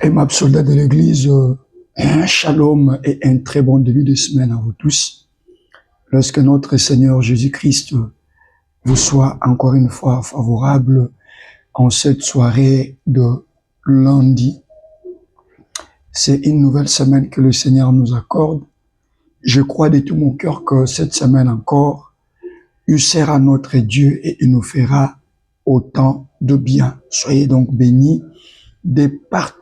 Aimable soldat de l'Église, shalom et un très bon début de semaine à vous tous. Lorsque notre Seigneur Jésus-Christ vous soit encore une fois favorable en cette soirée de lundi, c'est une nouvelle semaine que le Seigneur nous accorde. Je crois de tout mon cœur que cette semaine encore, il sera notre Dieu et il nous fera autant de bien. Soyez donc bénis de partout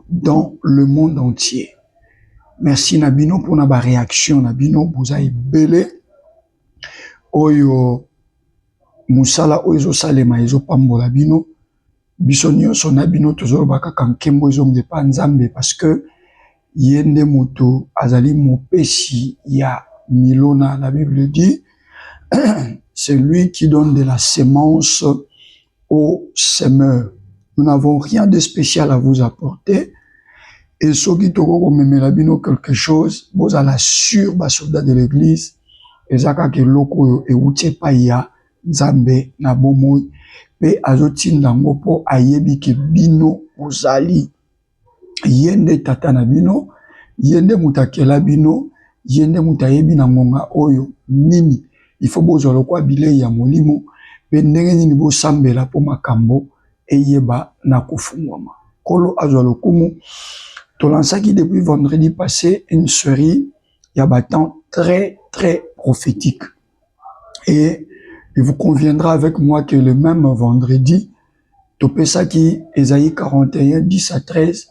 dans le monde entier. Merci Nabino pour na réaction. Nabino, vous avez belé. Oyo musala oyo salema ezo pambola bino. Bisonio son Nabino toujours baka kankembo ezo mdepa nzambe parce que yende moto azali mopesi ya milona. La Bible dit c'est lui qui donne de la sémence au semeur. Nous n'avons rien de spécial à vous apporter. Et ceux qui toko memela bino quelque chose, vous allez sur bas soldat de l'église, ezaka ke loko e utie pa ya nzambe na bomoi pe azotinda ngopo ayebi ke bino ozali yende tata na bino, yende mutakela bino, yende mutayebi na ngonga oyo nini il faut bozolo kwa bile ya molimo pe ndenge nini bo sambela po makambo eyeba na kufungwama kolo azolo kumu. Tolansaki depuis vendredi passé une série yabatant très prophétique. Et il vous conviendra avec moi que le même vendredi, Topesaki Esaïe 41, 10 à 13,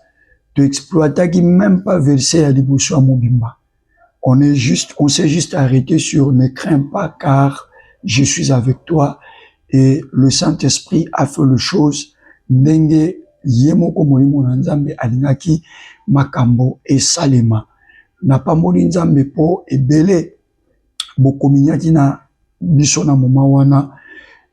tu exploitaki même pas versé à l'Iboussou à Mobimba. On s'est juste arrêté sur ne crains pas car je suis avec toi et le Saint-Esprit a fait le chose n'enge yemoko molimo na nzambe alingaki makambo e salema na pamoli nzambe po ebele bokominyaki na biso na moma wana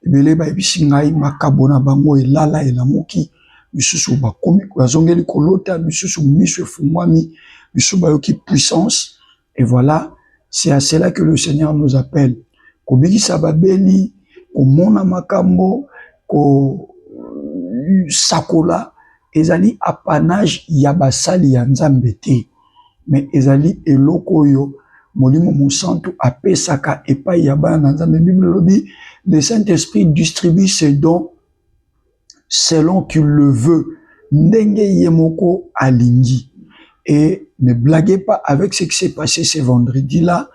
ebele ba ebisingai makabo na bango elala elamuki bisusu bakomi bazongeli kolota bisusu miso efungwami bisusu bayoki puissance. Et voilà, c'est à cela que le Seigneur nous appelle kobikisa babeli komona makambo ko sakola ezali apanage ya basali ya nzambe te, mais ezali eloko yo molimo musantu apesaka epai ya bana na nzambe. Bible lobi le Saint-Esprit distribue ses dons selon qu'il le veut ndenge yemoko alingi. Et ne blaguez pas avec ce qui s'est passé ce vendredi là.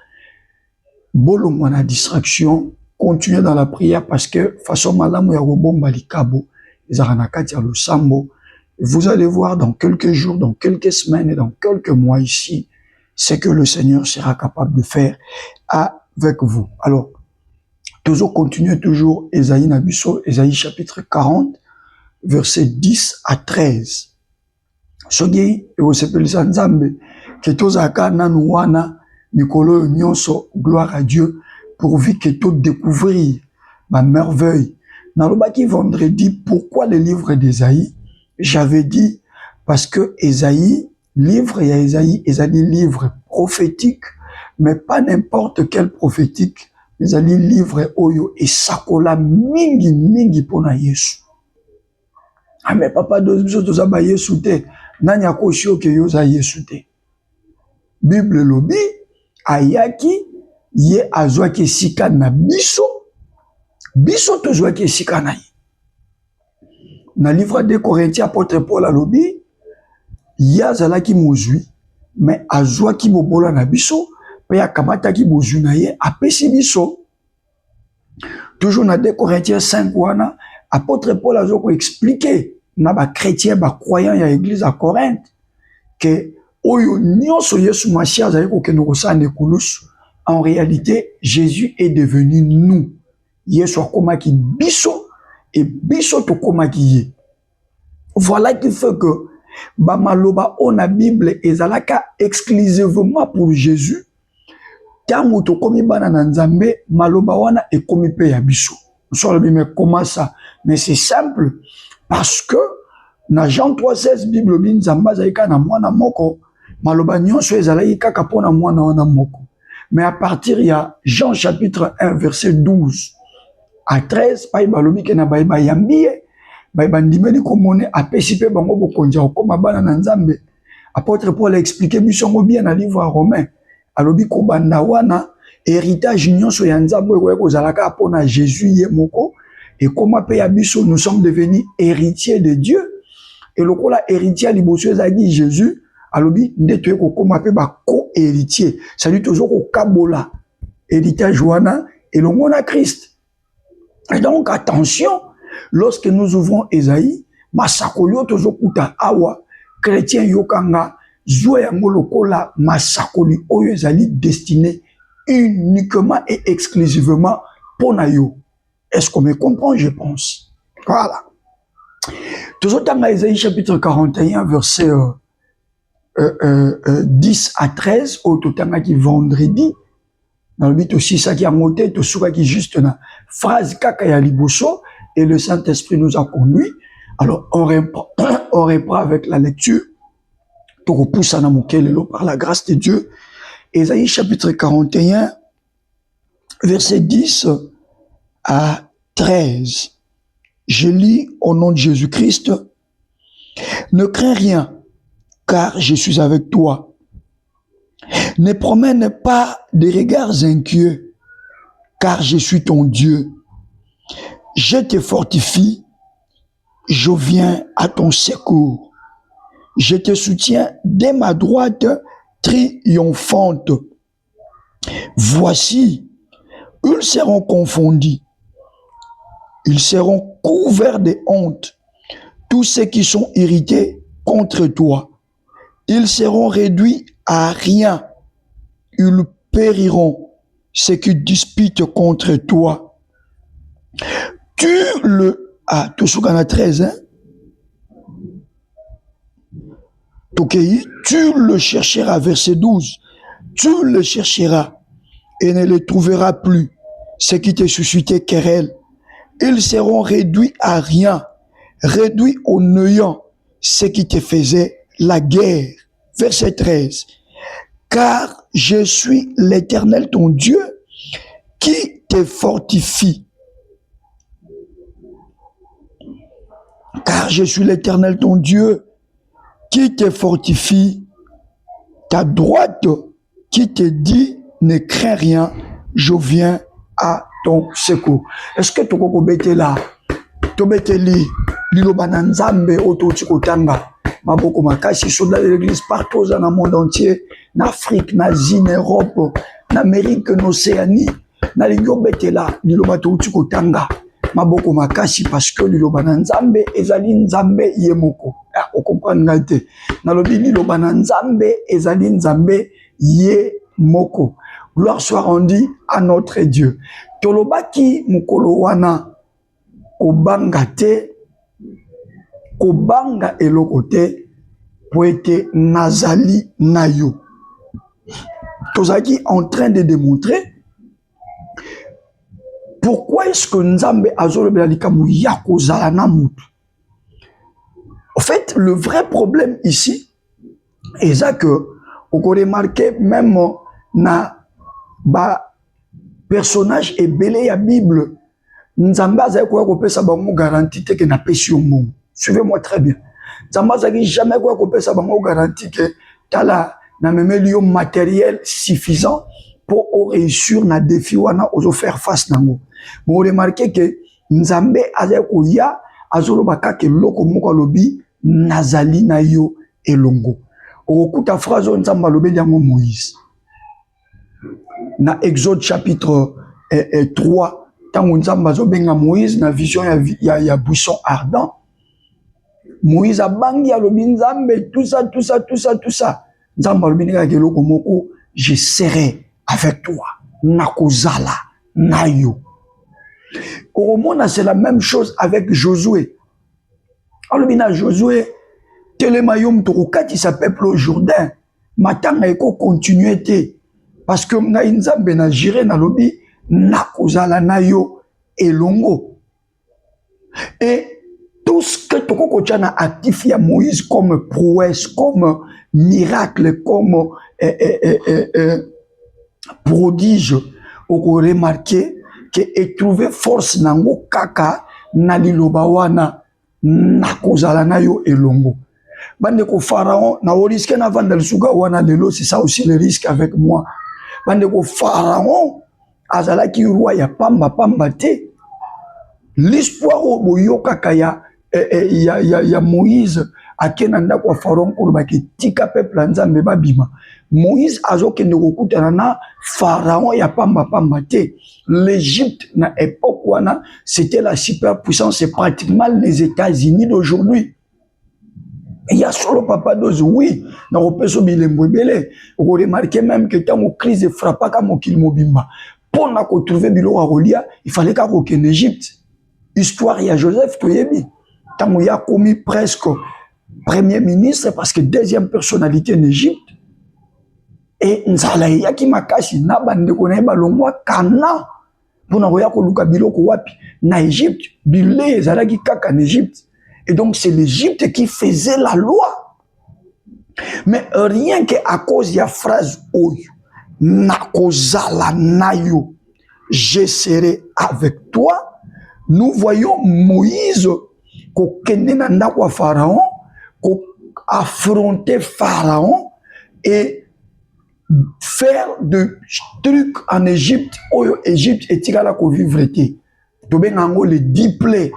Bolongwa na distraction, continuez dans la prière parce que façon malamu ya robomba likabo vous allez voir dans quelques jours, dans quelques semaines et dans quelques mois ici, ce que le Seigneur sera capable de faire avec vous. Alors, toujours continuez toujours Esaïe Nabiso, Esaïe chapitre 40, versets 10 à 13. Sogi, vous s'appelez Nzambe, que tozaka nanouana, Nicolo Nyonso, gloire à Dieu, pourvu que tout découvrir ma merveille. Nalobaki vendredi, pourquoi le livre d'Esaïe? J'avais dit, parce que Esaïe, livre et Esaïe, livre prophétique, mais pas n'importe quel prophétique, Esaïe livre oyo et sakola mingi pona Yesu. Ah mais papa doza ba Yesu te, nanya koshio ke yoza Yesu te. Bible lobi, ayaki, ye azwaki sika na biso, biso tozwa ki esika na ye. Na livre de Corinthiens, apôtre Paul alobi, ya zalaki mozwi, mais azwa ki bobola na biso, pe ya kamata ki bozwi na ye, apesi biso. Toujours na 2 Corinthiens 5 wana, apôtre Paul azoko expliquer na ba chrétien ba croyant ya église à Corinthe que oyo nyonso Yesu Machia azali ko keno kosane kulusu. En réalité, Jésus est devenu nous. Yesu akomaki biso et biso tokomaki ye. Voilà qui fait que bamaloba ona Bible ezalaka exclusivement pour Jésus. Tango tokomi bana na nzambe maloba wana ekomi pe ya biso. Nous mais comment ça? Mais c'est simple parce que na Jean 3:16 Bible bi nzamba zaika na mwana moko maloba nyonso ezalaki kaka pona mwana wana moko. Mais à partir il y a Jean chapitre 1 verset 12 à 13, pa balobi ke na ba yambiye bandimeli komone apesi pe bango bokonzi okoma bana na Nzambe. Apôtre Paul a expliqué bisongo bien na livre à Romain. Alobi ko banda wana héritage nyonso ya Nzambe ko kozalaka pona Jésus ye moko et comment pe ya biso nous sommes devenus héritiers de Dieu et lokola héritier liboso ezali Jésus alobi ndeto ko koma pe ba co-héritier. Ça dit toujours ko kabola héritage wana et le monde à Christ. Et donc attention, lorsque nous ouvrons Esaïe, masakolio toujours kuta awa chrétien yokanga zoya molokola masakoli oyo ezali destiné uniquement et exclusivement pour nayo. Est-ce qu'on me comprend, je pense? Voilà. Toujours dans Esaïe chapitre 41 verset 10 à 13 au total qui vendredi dans le but aussi ça qui a monté tout ça qui juste une phrase kaka ya liboso et le Saint-Esprit nous a conduit. Alors on reprend avec la lecture pour repousser na mokelelo par la grâce de Dieu. Ésaïe chapitre 41 verset 10 à 13. Je lis au nom de Jésus-Christ. Ne crains rien, car je suis avec toi. Ne promène pas des regards inquiets, car je suis ton Dieu. Je te fortifie, je viens à ton secours. Je te soutiens dès ma droite triomphante. Voici, ils seront confondus. Ils seront couverts de honte, tous ceux qui sont irrités contre toi. Ils seront réduits à rien. Ils périront, ceux qui disputent contre toi. Tout ce qu'on a 13, hein? Tu le chercheras, verset 12. Tu le chercheras et ne le trouveras plus. Ceux qui te suscitaient querelle, ils seront réduits à rien, réduits au néant, ceux qui te faisaient la guerre. Verset 13. Car je suis l'Éternel ton Dieu qui te fortifie. Car je suis l'Éternel ton Dieu qui te fortifie. Ta droite qui te dit ne crains rien, je viens à ton secours. Est-ce que tu peux là? Tu peux lire Liloba na Nzambe ototi kotanga maboko makasi soda de l'église partout dans le monde entier, en Afrique, en Asie, en Europe, en Amérique, en Océanie, na ligyo betela Liloba ototi kotanga maboko makasi parce que Liloba na Nzambe ezali Nzambe yemoko. Vous comprenez? Na lobi Liloba na Nzambe ezali Nzambe yemoko. Gloire soit rendue à notre Dieu. Tolobaki mukolo wana kobanga te, kobanga eloko te, po ete nazali na yo. Tozaki en train de démontrer pourquoi est-ce que Nzambe azolobela likamu ya kozala na mutu. En fait, le vrai problème ici est ça que on remarque même na ba personnage ebele ya Bible Nzambe azali koya kopesa bango garantie te ke na pesi yo mbongo. Suivez-moi très bien. Nzambe azali jamais koya kopesa bango garantie ke tala na memeli yo matériel suffisant pour réussir na défi wana ozo faire face nango. Vous remarquez que Nzambe azali koya azoloba kaka eloko moko alobi nazali na yo elongo. Okuta phrase oyo Nzambe alobi yango Moïse. Na Exode chapitre 3, tant Nzambe azobenga Moïse na vision ya buisson ardent. Moïse a bangi alobi Nzambe tout ça. Nzambe alobi nga keloko moko, je serai avec toi. Nakozala na yo. Au monde c'est la même chose avec Josué. Alobi na Josué telema yo mtokokati sa peuple au Jourdain. Matanga eko continuer te. Parce que na Nzambe na jiré na lobi nakozala na yo elongo. Et tout ce que Tokoko Tchana actif à Moïse comme prouesse, comme miracle, comme prodige, on remarqué que et trouver force nango kaka na liloba wana nakozala na yo elongo. Bande ko Pharaon, na o risque na vanda lisuka wana lelo, c'est ça aussi le risque avec moi. Bande ko Pharaon, azala ki roi ya pamba pamba te. L'histoire au boyokaka ya Moïse akenanda kwa Pharaon pour baki tika peuple nzambe babima. Moïse azokende kokutana na Pharaon ya pamba pamba te. L'Égypte na époque wana, c'était la superpuissance, c'est pratiquement les États-Unis d'aujourd'hui. Il y a solo papa dose, oui, na repeso bilembo belé. On remarque même que tant que crise frappa comme mokil mobimba. Pour na ko trouver bilo a rolia, il fallait qu'à en Égypte. Histoire ya Joseph toyebi. Tant il a commis presque premier ministre parce que deuxième personnalité en Égypte. Et nzala ya ki makasi na bande ko na balongwa kana. Pour na roya ko luka bilo ko wapi na Égypte, bilé zala ki kaka en Égypte. Et donc, c'est l'Égypte qui faisait la loi. Mais rien qu'à cause de la phrase « Oyo, nakozala nayo, je serai avec toi », nous voyons Moïse qui est Pharaon, qui affronter Pharaon et faire des trucs en Égypte. Oyo, Égypte est tigala ko vivre été. Tobe nango les 10 plaies.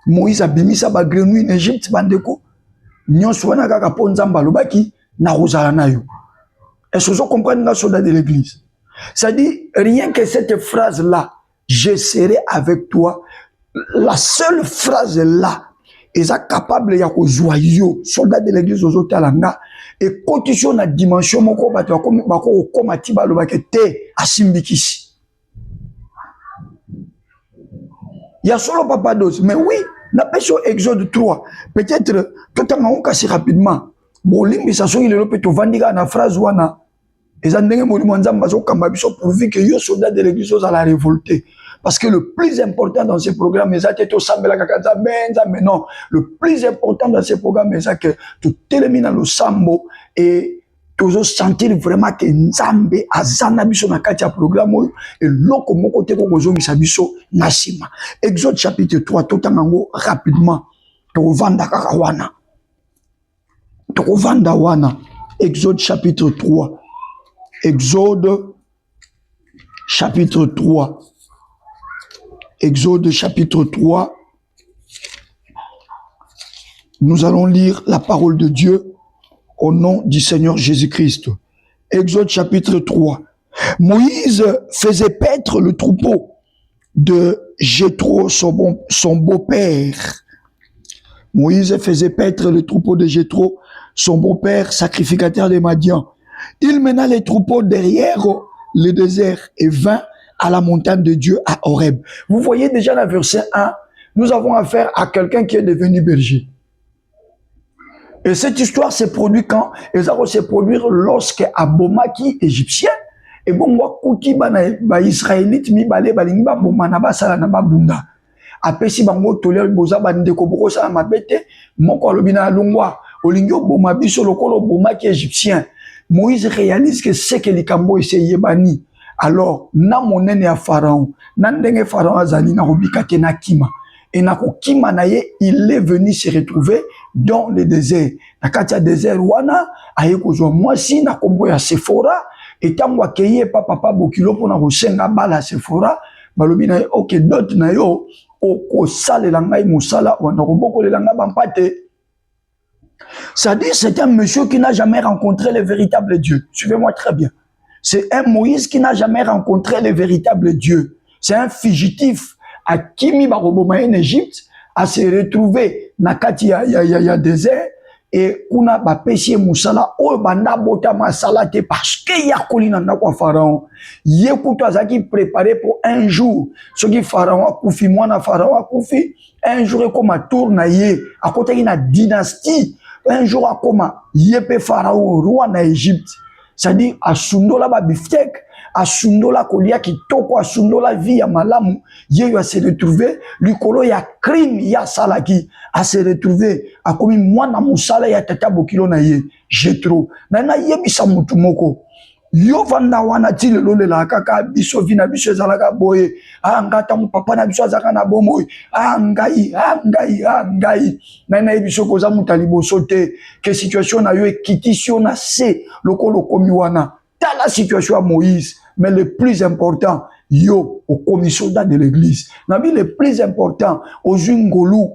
Moïse a bimisa ba grenouille en Égypte bandeko nyonso wana kaka po nzamba lobaki na kozala nayo. Est-ce que vous comprenez la soldat de l'église? Ça dit rien que cette phrase là, je serai avec toi, la seule phrase là est capable ya ko joyeux soldat de l'église aux talanga et condition na dimension moko bato bako komati ba lobaki te asimbikisi. Il y a solo papa dose, mais oui, la personne Exode 3, peut-être, tout le monde casse rapidement. Bon, l'impression il est peut vendir na phrase wana. Et ça n'est pas pourvu que les soldats de l'église à la révolter. Parce que le plus important dans ces programmes, mais non, le plus important dans ces programmes, c'est que tu termines le sambo et tu sentir vraiment que Nzambe azana biso na kati ya programme et loko moko te ko kozongisa biso na sima. Exode chapitre 3 totango rapidement to vanda kaka wana. To vanda wana. Exode chapitre 3. Exode chapitre 3. Exode chapitre 3. Nous allons lire la parole de Dieu au nom du Seigneur Jésus-Christ. Exode chapitre 3. Moïse faisait paître le troupeau de Jéthro, son beau-père. Moïse faisait paître le troupeau de Jéthro, son beau-père, sacrificateur de Madian. Il mena les troupeaux derrière le désert et vint à la montagne de Dieu à Horeb. Vous voyez déjà dans verset 1, nous avons affaire à quelqu'un qui est devenu berger. Et cette histoire s'est produite quand? Elle s'est produite lorsque Abomaki, égyptien, et bon, moi, Kouti, ba Israélite, mi balé, balingba, bomanaba, salanaba, bunda. Apesi bango, tolé, boza, bandeko, boko, salama, bete, moko, alobina, longwa, olingyo, bomabi, solokolo, bomaki, égyptien. Moïse réalise que c'est que les Kambo essayaient bani. Alors, na monene à Pharaon, nandenge Pharaon azali, na robikate na kima. Et nakokima naye, il est venu se retrouver dans le désert. Nakatia désert wana, aye kozwa mwasi na kombo ya Sephora, et tango akeye papa bokilo pona kosenga bala Sephora, balobi na ye ok dot na yo oko salela ngai musala wana koboko lelanga bampate. Ça dit c'est un monsieur qui n'a jamais rencontré le véritable Dieu. Suivez-moi très bien. C'est un Moïse qui n'a jamais rencontré le véritable Dieu. C'est un fugitif à Kimi Baroboma en Égypte, à se retrouver na kati ya désert et kuna ba pesi musala o banda bota masala te parce que ya kolina na kwa Pharaon ye kuto azaki préparé pour un jour ce qui Pharaon akufi mwana Pharaon akufi un jour comme tourna ye à côté na dynastie un jour akoma ye pe Pharaon roi na Égypte, c'est-à-dire à sundola ba biftek à sundola kolia kitoko à sundola vie ya malamu ye va se retrouver likolo ya crime ya salaki à se retrouver à comme mwana musala ya tata bokilo na ye Jéthro na ye bisa mutu moko Yo vanda wana ti lelo lela kaka biso vina biso ezalaka boye. Ngata mu papa na biso azaka na bomoy. Ngai. Na biso koza mutali boso te. Que situation na yo ekitisi na se lokolo komi wana. La situation à Moïse, mais le plus important, yo, au commission de l'église. Le plus important, aux Jungolou,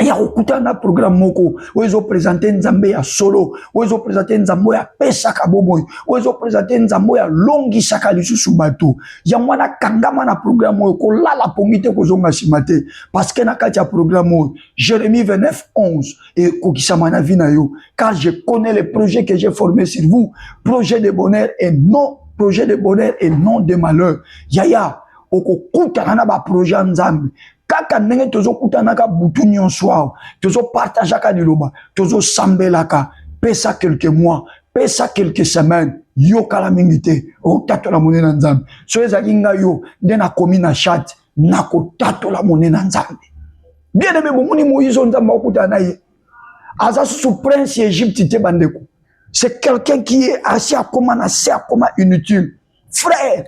il y a un programme moko, où ils ont présenté Nzambe à solo, où ils ont présenté Nzambe à Pesaka Boboy, où ils ont présenté Nzambe à Longi Saka Lissu Bato. Il y a un kangama na programme moko, là la pomite ko zonga simate, parce que na katia programme Jérémie 29, 11, et Kokisamana Vinayo, car je connais les projets que j'ai formés sur vous, projet de bonheur et non de malheur. Yaya, oko kutarana ba projet Nzambe. Kaka ndenge tozo kutanaka butu nyonso tozo partageaka liloba tozo sambelaka pesa quelques mois pesa quelques semaines yo kala mingite o tatola monena nzambe so ezali nga yo nde na komi na chat na ko tatola monena nzambe bien aimé bomoni Moïse nzambe okutana ye aza sous prince Égypte te bandeko c'est quelqu'un qui est assis à comment inutile frère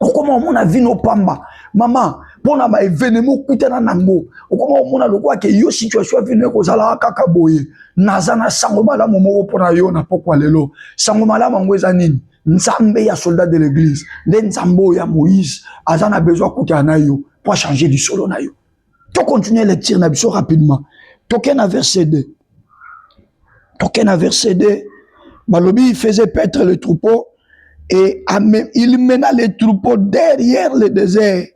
comment on a vu nos pamba maman pona ba événement kutana nango okoma omona lokwa ke yo situation vino kozala kaka boye nazana sango mala momo pona yo na pokwa lelo sango mala mangweza nini nzambe ya soldat de l'église le nzambo ya Moïse azana besoin kutana yo pour changer du solo na yo to continuer lecture na biso rapidement tokena verset 2 balobi il faisait paître le troupeau et il mena les troupeaux derrière le désert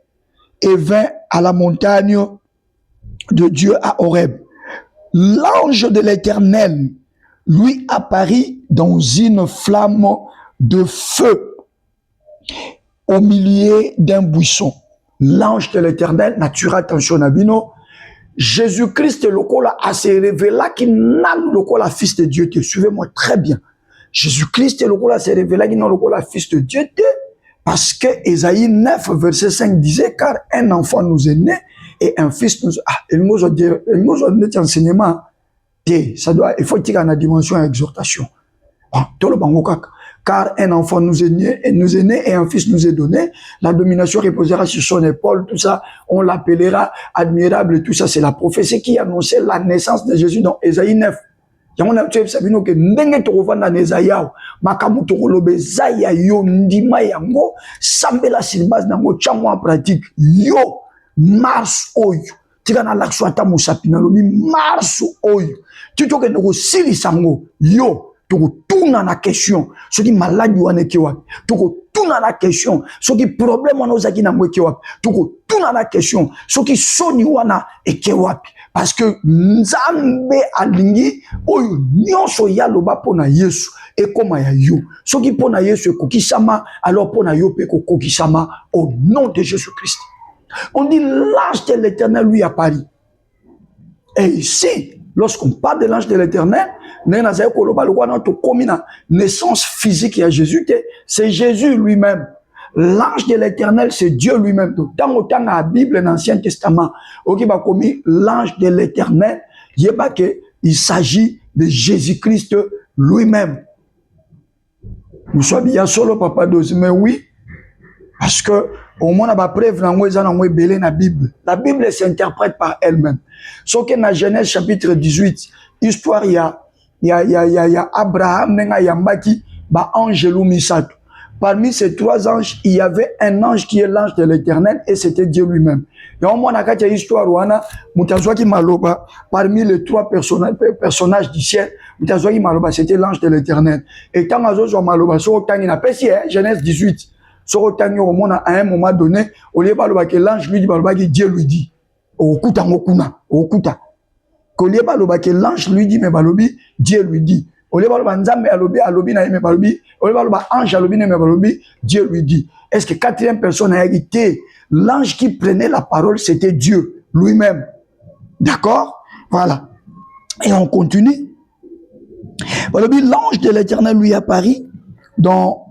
et vint à la montagne de Dieu à Horeb. L'ange de l'Éternel lui apparut dans une flamme de feu au milieu d'un buisson. L'ange de l'Éternel, nature attention Nabino, Jésus-Christ lokola a se révélé qu'il n'a lokola fils de Dieu. Suivez-moi très bien. Jésus-Christ lokola se révélé qu'il n'a lokola fils de Dieu. Parce que Ésaïe 9, verset 5 disait, car un enfant nous est né et un fils nous... il nous a dit enseignement. Ça doit, il faut dire en la dimension exhortation. Car un enfant nous est né et un fils nous est donné. La domination reposera sur son épaule. Tout ça, on l'appellera admirable. Tout ça, c'est la prophétie qui annonçait la naissance de Jésus dans Ésaïe 9. Yango na tshebe sabino ke ndenge tokovanda na Esaïa makamu tokolobe zaya yo ndima yango sambela silbase nango tchango en pratique yo mars oyo tika na lakso ata musapina lobi mars oyo titoke ndoko sili sango yo tokotuna na question soki maladi wana eke wapi tokotuna na question soki problème wana ozaki nango eke wapi tokotuna na question soki soni wana eke wapi parce que Nzambe alingi oyo nyonso ya loba pona Yesu ekoma ya yo soki pona Yesu ekokisama alors pona yo pe kokisama au nom de Jésus-Christ. On dit l'ange de l'Éternel lui apparut. Et ici, lorsqu'on parle de l'ange de l'Éternel, naissance physique à Jésus, c'est Jésus lui-même. L'ange de l'Éternel, c'est Dieu lui-même. Tant autant dans la Bible, dans l'Ancien Testament, l'ange de l'Éternel, il s'agit de Jésus-Christ lui-même. Nous sommes bien solo, papa Dozi, mais oui, parce que au moins, on a preuve dans la Bible. La Bible s'interprète par elle-même. Sauf que dans Genèse chapitre 18, histoire, il y a Abraham, il y a Mbaki, ange Misato. Parmi ces trois anges, il y avait un ange qui est l'ange de l'Éternel et c'était Dieu lui-même. Et au moins, dans histoire, parmi les trois personnages du ciel, c'était l'ange de l'Éternel. Et quand Genèse 18, à un moment donné, au lieu de l'ange lui dit, Dieu lui dit. L'ange lui dit, mais Dieu lui dit. Dieu lui dit. Est-ce que quatrième personne a été l'ange qui prenait la parole, c'était Dieu lui-même. D'accord? Voilà. Et on continue. L'ange de l'Éternel lui apparut dans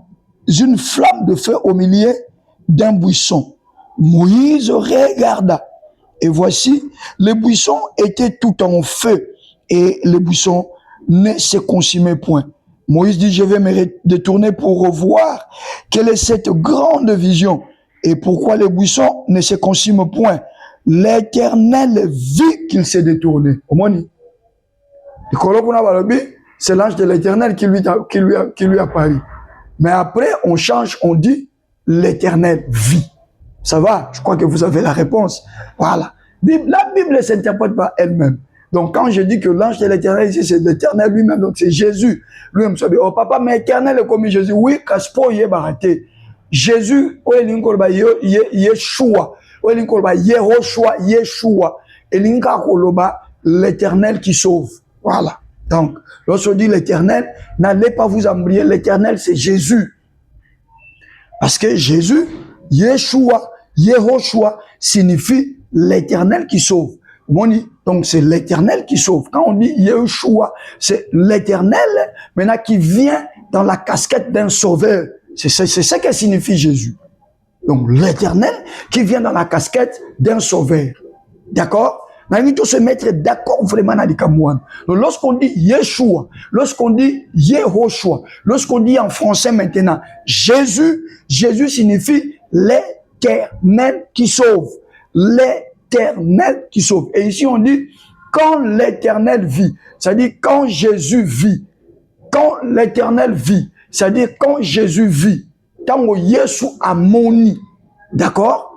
une flamme de feu au milieu d'un buisson. Moïse regarda. Et voici, le buisson était tout en feu. Et le buisson ne se consumait point. Moïse dit, je vais me détourner pour revoir quelle est cette grande vision et pourquoi les buissons ne se consument point. L'Éternel vit qu'il s'est détourné. C'est l'ange de l'Éternel qui lui a parlé. Mais après, on change, on dit, l'Éternel vit. Ça va? Je crois que vous avez la réponse. Voilà. La Bible ne s'interprète pas elle-même. Donc, quand je dis que l'ange de l'Éternel ici, c'est l'Éternel lui-même, donc c'est Jésus. Lui-même, ça dit, oh papa, mais l'Éternel est comme Jésus. Oui, Kaspo, il est baraté. Jésus, Yeshua. Yeshua. Et l'Éternel qui sauve. Voilà. Donc, lorsqu'on dit l'Éternel, n'allez pas vous embrouiller. L'Éternel, c'est Jésus. Parce que Jésus, Yeshua, Yehoshua, signifie l'Éternel qui sauve. Donc, c'est l'Éternel qui sauve. Quand on dit Yeshua, c'est l'Éternel, maintenant, qui vient dans la casquette d'un sauveur. C'est ça que signifie Jésus. Donc, l'Éternel qui vient dans la casquette d'un sauveur. D'accord? On a tous se mettre d'accord vraiment dans les Kamouan. Donc, lorsqu'on dit Yeshua, lorsqu'on dit Yehoshua, lorsqu'on dit en français maintenant Jésus, Jésus signifie l'Éternel qui sauve. L'Éternel qui sauve. Et ici, on dit quand l'Éternel vit, c'est-à-dire quand Jésus vit. Quand l'Éternel vit, c'est-à-dire quand Jésus vit. Quand Yesu amoni. D'accord?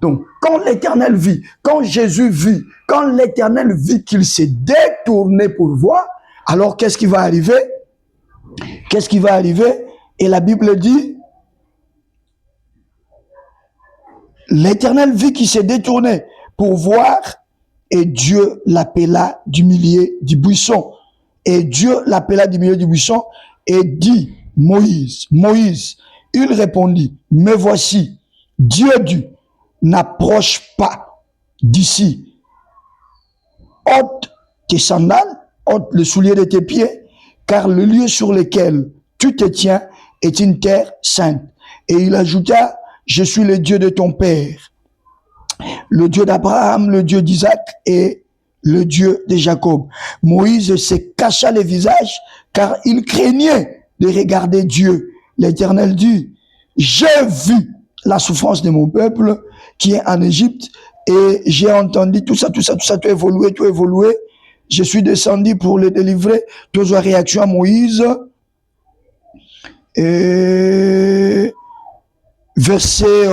Donc, quand l'Éternel vit, quand Jésus vit, quand l'Éternel vit qu'il s'est détourné pour voir, alors qu'est-ce qui va arriver? Qu'est-ce qui va arriver? Et la Bible dit, l'Éternel vit qu'il s'est détourné pour voir, et Dieu l'appela du milieu du buisson. Et Dieu l'appela du milieu du buisson et dit, Moïse, Moïse. Il répondit, me voici. Dieu dit, n'approche pas d'ici. Ôte tes sandales, ôte le soulier de tes pieds, car le lieu sur lequel tu te tiens est une terre sainte. Et il ajouta, je suis le Dieu de ton père, le Dieu d'Abraham, le Dieu d'Isaac et le Dieu de Jacob. Moïse se cacha le visage, car il craignait de regarder Dieu. L'Éternel dit, j'ai vu la souffrance de mon peuple qui est en Égypte et j'ai entendu tout ça, tout évolué. Je suis descendu pour le délivrer. Toujours réaction à Moïse. Et verset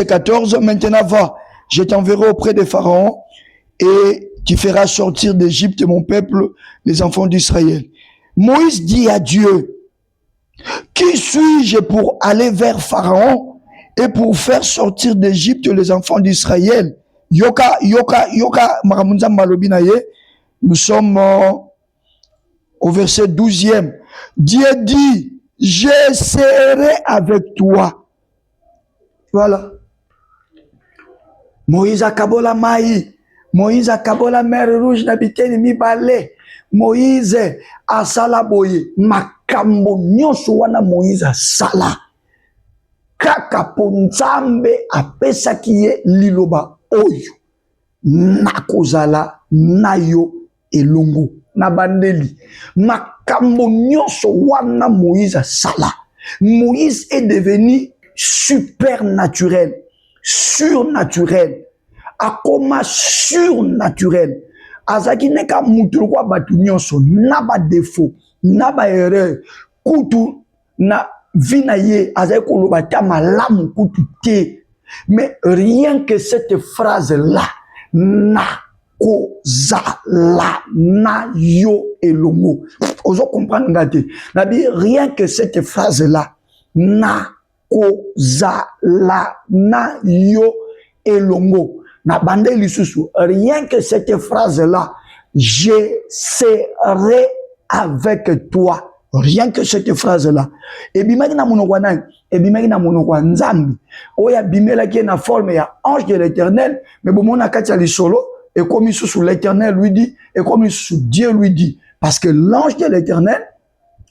14, maintenant va, je t'enverrai auprès de Pharaon et tu feras sortir d'Égypte mon peuple, les enfants d'Israël. Moïse dit à Dieu, qui suis-je pour aller vers Pharaon et pour faire sortir d'Égypte les enfants d'Israël? Yoka, Maramunza Malobinaye. Nous sommes au verset 12e. Dieu dit, je serai avec toi. Voilà. Moïse a kabola maï. Moïse a kabola mer rouge n'habiteni mi balé. Moïse a salaboye. Makambo nyonso wana Moïse a sala. Kaka ponzambe apesa kiye liloba oyo. Nakozala nayo elongo. Nabandeli. Makambo nyonso wana Moïse a sala. Moïse est devenu supernaturel. Surnaturel. Akoma surnaturel. Azaki neka mutu kwa batu nyonso naba défaut, naba erreur, kutu na vina ye azaki koloba ta malamu kutu te. Mais rien que cette phrase là, na kozala na yo elongo. Ozo comprendre ngate. Nabi rien que cette phrase là, na kozala na yo elongo. Na bande lisusu, rien que cette phrase-là, je serai avec toi. Rien que cette phrase-là. Et bimaki na monoko nan, et bimaki na monoko nzambi. Oya bimela qui est na forme ya ange de l'Éternel, mais bon mona katia li solo, et comme il sous l'Éternel lui dit, et comme il sous Dieu lui dit, parce que l'ange de l'Éternel,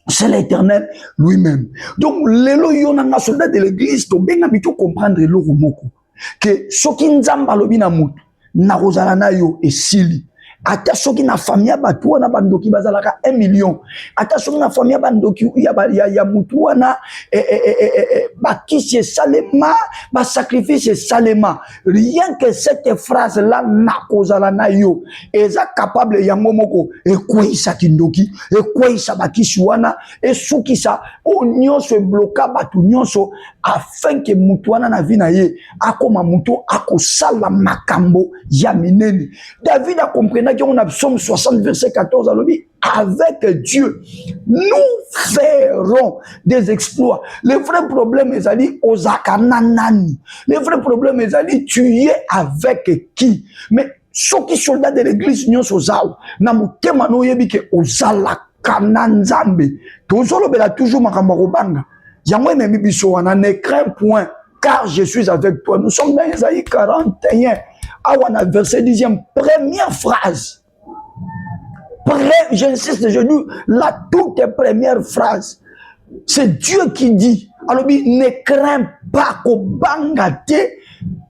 c'est l'Éternel lui-même. Donc, lelo yonanga soldat de l'église, to benga bito comprendre l'orumoko. Que soki nzamba lobi na mutu na rozala na yo esili ata soki na famille batu wana bandoki bazalaka 1 million, ata soki na famille bandoki ya mutu wana bakisi salema, ba sacrifice salema, rien que cette phrase là na kozala na yo eza capable yango moko ekweisa kindoki, ekweisa bakisi wana, esukisa o nyonso ebloka batu nyonso, afin que mutu wana na vie na ye akoma mutu akosala makambo ya minene. David a compris qu'on a Psaume 60 verset 14 à l'objet, avec Dieu nous ferons des exploits. Le vrai problème est ali ozakananani. Le vrai problème est ali tu es avec qui? Mais ceux qui soldats de l'église nyons ozao na mutema no yebi ke ozala kananzambe. Tozolo bela toujours makambo kobanga. Yango memi biso wana ne crains point car je suis avec toi. Nous sommes dans Isaïe 41. Awana verset 10e, première phrase. J'insiste, je dis la toute première phrase. C'est Dieu qui dit, alors ne crains pas qu'au bangate,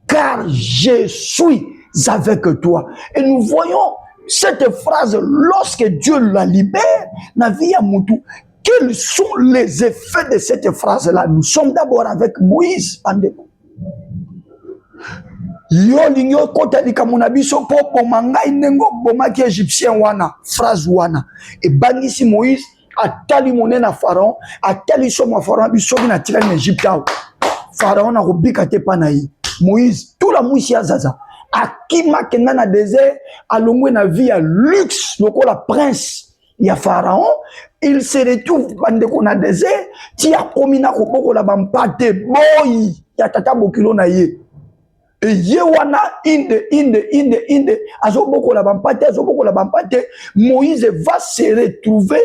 car je suis avec toi. Et nous voyons cette phrase lorsque Dieu la libère, na vie à Moutou. Quels sont les effets de cette phrase-là? Nous sommes d'abord avec Moïse. Yo lingo kota likamuna biso po bomangai nengo bomaki égyptien wana phrase wana e bangisi Moïse atali monena Pharaon atali soma Pharaon biso na tirani na Égypte. Pharaon na robika te panayi Moïse tout la mouisi azaza akima kenda na désert alongwe na vie ya luxe lokola prince ya Pharaon. Il se retrouve bandeko na désert ti akomina koboko la bampate boy ya tata bokilo na ye. Et yewana inde azoboko la bampate Moïse va se retrouver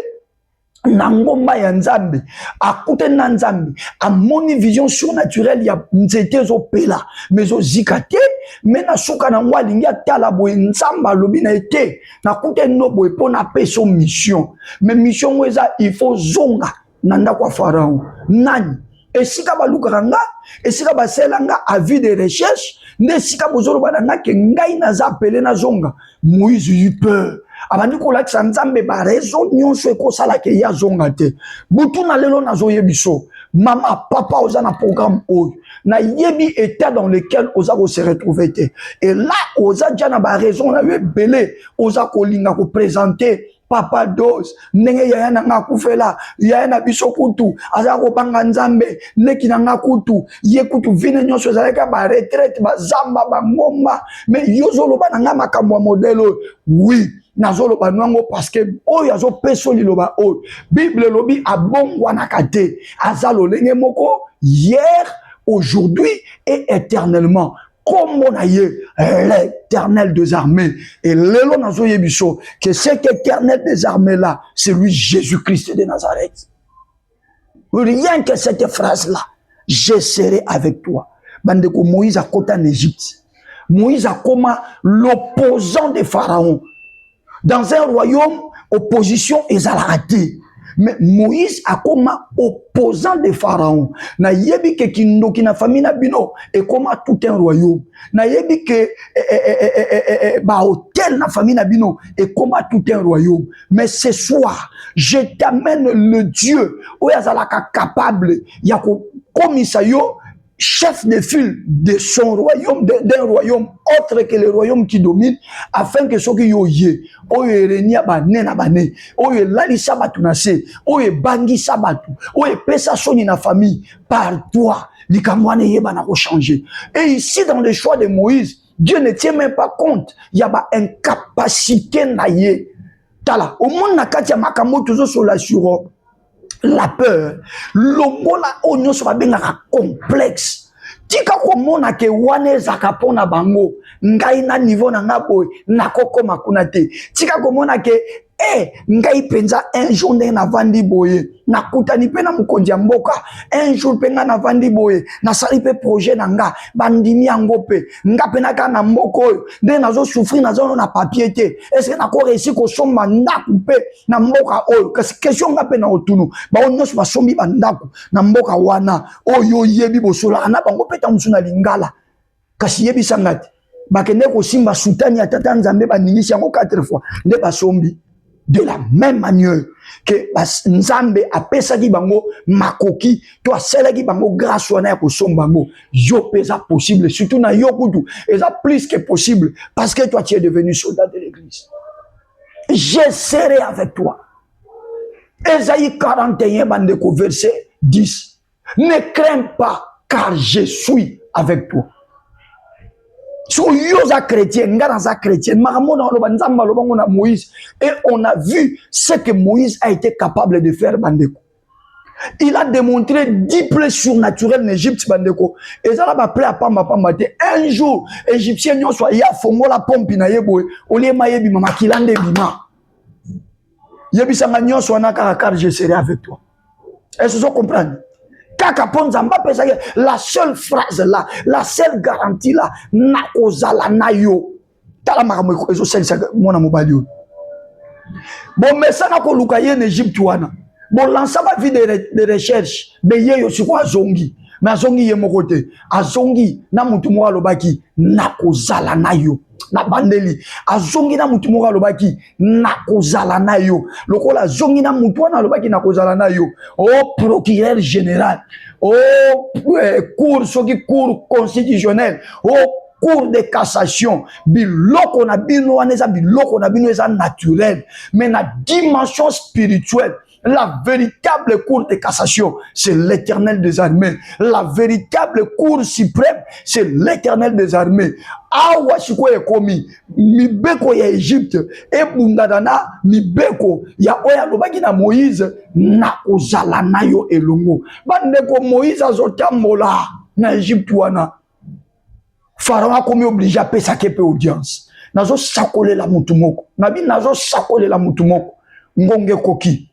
na ngomba ya Nzambe akute na Nzambe amoni vision surnaturelle ya nzete zo pela mais zo zikate mais na suka na ngwa lingi atala boye Nzamba lobi na ete na kute no boye pona peso mission mais mission weza il faut zonga nanda kwa Pharaon nani esika baluka nga esika baselanga avis de recherche nesika bozolo bananga ke ngai na zapele na zonga. Moïse eut peur abandi kolakisa Nzambe ba raison nyonso ekosala ke ya zonga te. Butu na lelo na zoye biso mama papa oza na programme oyo na yebi état dans lequel oza ko se retrouver te, et là oza déjà na ba raison na belé oza kolinga ko présenter papa dose ndenge yaya na nga kufela yaya na biso kutu aza ko banga Nzambe neki na nga kutu ye kutu vine nyonso ezalaka ba retraite ba zamba ba ngomba mais yozolo ba na nga makambo modèle. Oui nazolo ba nwango parce que oyo azo peso liloba oyo Bible lobi abongwana kate azalo lenge moko hier aujourd'hui et éternellement. Comme on a eu l'éternel des armées. Et l'élo nazo yebiso, que cet éternel des armées là, c'est lui Jésus-Christ de Nazareth. Rien que cette phrase-là, je serai avec toi. Bandeko Moïse a côté en Égypte. Moïse a comme l'opposant de Pharaon. Dans un royaume, opposition est à la raté. Mais Moïse a comme opposant de Pharaon. Na yebi ke kindoki na famille na bino et comme tout un royaume. Na yebi ke ba hôtel na famille na bino et comme tout un royaume. Mais ce soir, je t'amène le Dieu où yazalaka capable ya ko komisa yo chef de file de son royaume, d'un royaume autre que le royaume qui domine, afin que ce qui yoye, oye renia bane na bane, oye lalisa batu nase, oye bangi sabatu, oye pesa soni na famille, par toi, likamwane yeba na ko changer. Et ici, dans le choix de Moïse, Dieu ne tient même pas compte, il y a ba incapacité na ye. Tala, au monde na katia makambo toujours sur la suro. La peur, longola onyo so babengaka complexe. Tika komona ke wane zakapona bango, ngai na niveau na ngaboy, nakoko makuna te. Tika komona ke ngai penza un jour na vandi boye, nakutani pe na mukonzi ya mboka, un jour penga na vandi boye, na sali pe projet na nga, bandimi yango pe, nga penaka na mboko oyo, nde nazo souffrir nazo na papier te. Est-ce que nako réussi ko somba ndaku pe na mboka oyo? Kasi question nga pe na otunu, ba onyoso ba sombi ba ndaku na mboka wana, oyo yebi bosola na bango pe ta musuna lingala. Kasi yebi sangati. bakende ko simba soutani ya tata nzambe baningisi yango 4 fois nde basombi. De la même manière que nzambe apesaki bango makoki to aselaki bango grâce wana ya kosomba bango, yo pesa possible surtout na yo kutu eza plus que possible parce que toi tu es devenu soldat de l'église. Je serai avec toi. Ésaïe 41 bandeko verset 10. Ne crains pas car je suis avec toi. So yoza chrétien, ngana chrétien, Moïse, et on a vu ce que Moïse a été capable de faire, bandeko. Il a démontré 10 plaies surnaturelles en Égypte, bandeko. Et ça l'a appelé à Pamba. Un jour, Égyptien n'y soit ya fongo la pompe na yeboe, au lieu mayebi mama kilande bima. Yebi sanga n'y soit na car je serai avec toi. Est-ce que vous comprenez? La seule phrase là, la seule garantie là, na ozala na yo. Tala makambo ezo selisa mona mobali yo. Bon mais ça na ko lukaye en Égypte wana. Bon lança ma vie de recherche, be ye yo siko azongi. Mais azongi ye mokote, azongi na mutu mo alobaki na kozala na yo. Na bandeli azongi na mutu moko alobaki na kozala na yo lokola azongi na mutu wana alobaki na kozala na yo au procureur général au cour soki cour constitutionnel au cour de cassation biloko na bino wana eza biloko na bino eza naturel mais na dimension spirituelle. La véritable cour de cassation, c'est l'Éternel des armées. La véritable cour suprême, c'est l'Éternel des armées. Awa shiko ye komi, mibeko ya Égypte, e bundadana, mibeko ya oya lobaki na Moïse, na ozala na yo elongo. Bandeko Moïse azotambola na Égypte wana. Pharaon a komi obligé à payer sa kepe audience. Nazo sakole la mutumoko. Nabi nazo sakole la mutumoko. Ngonge koki.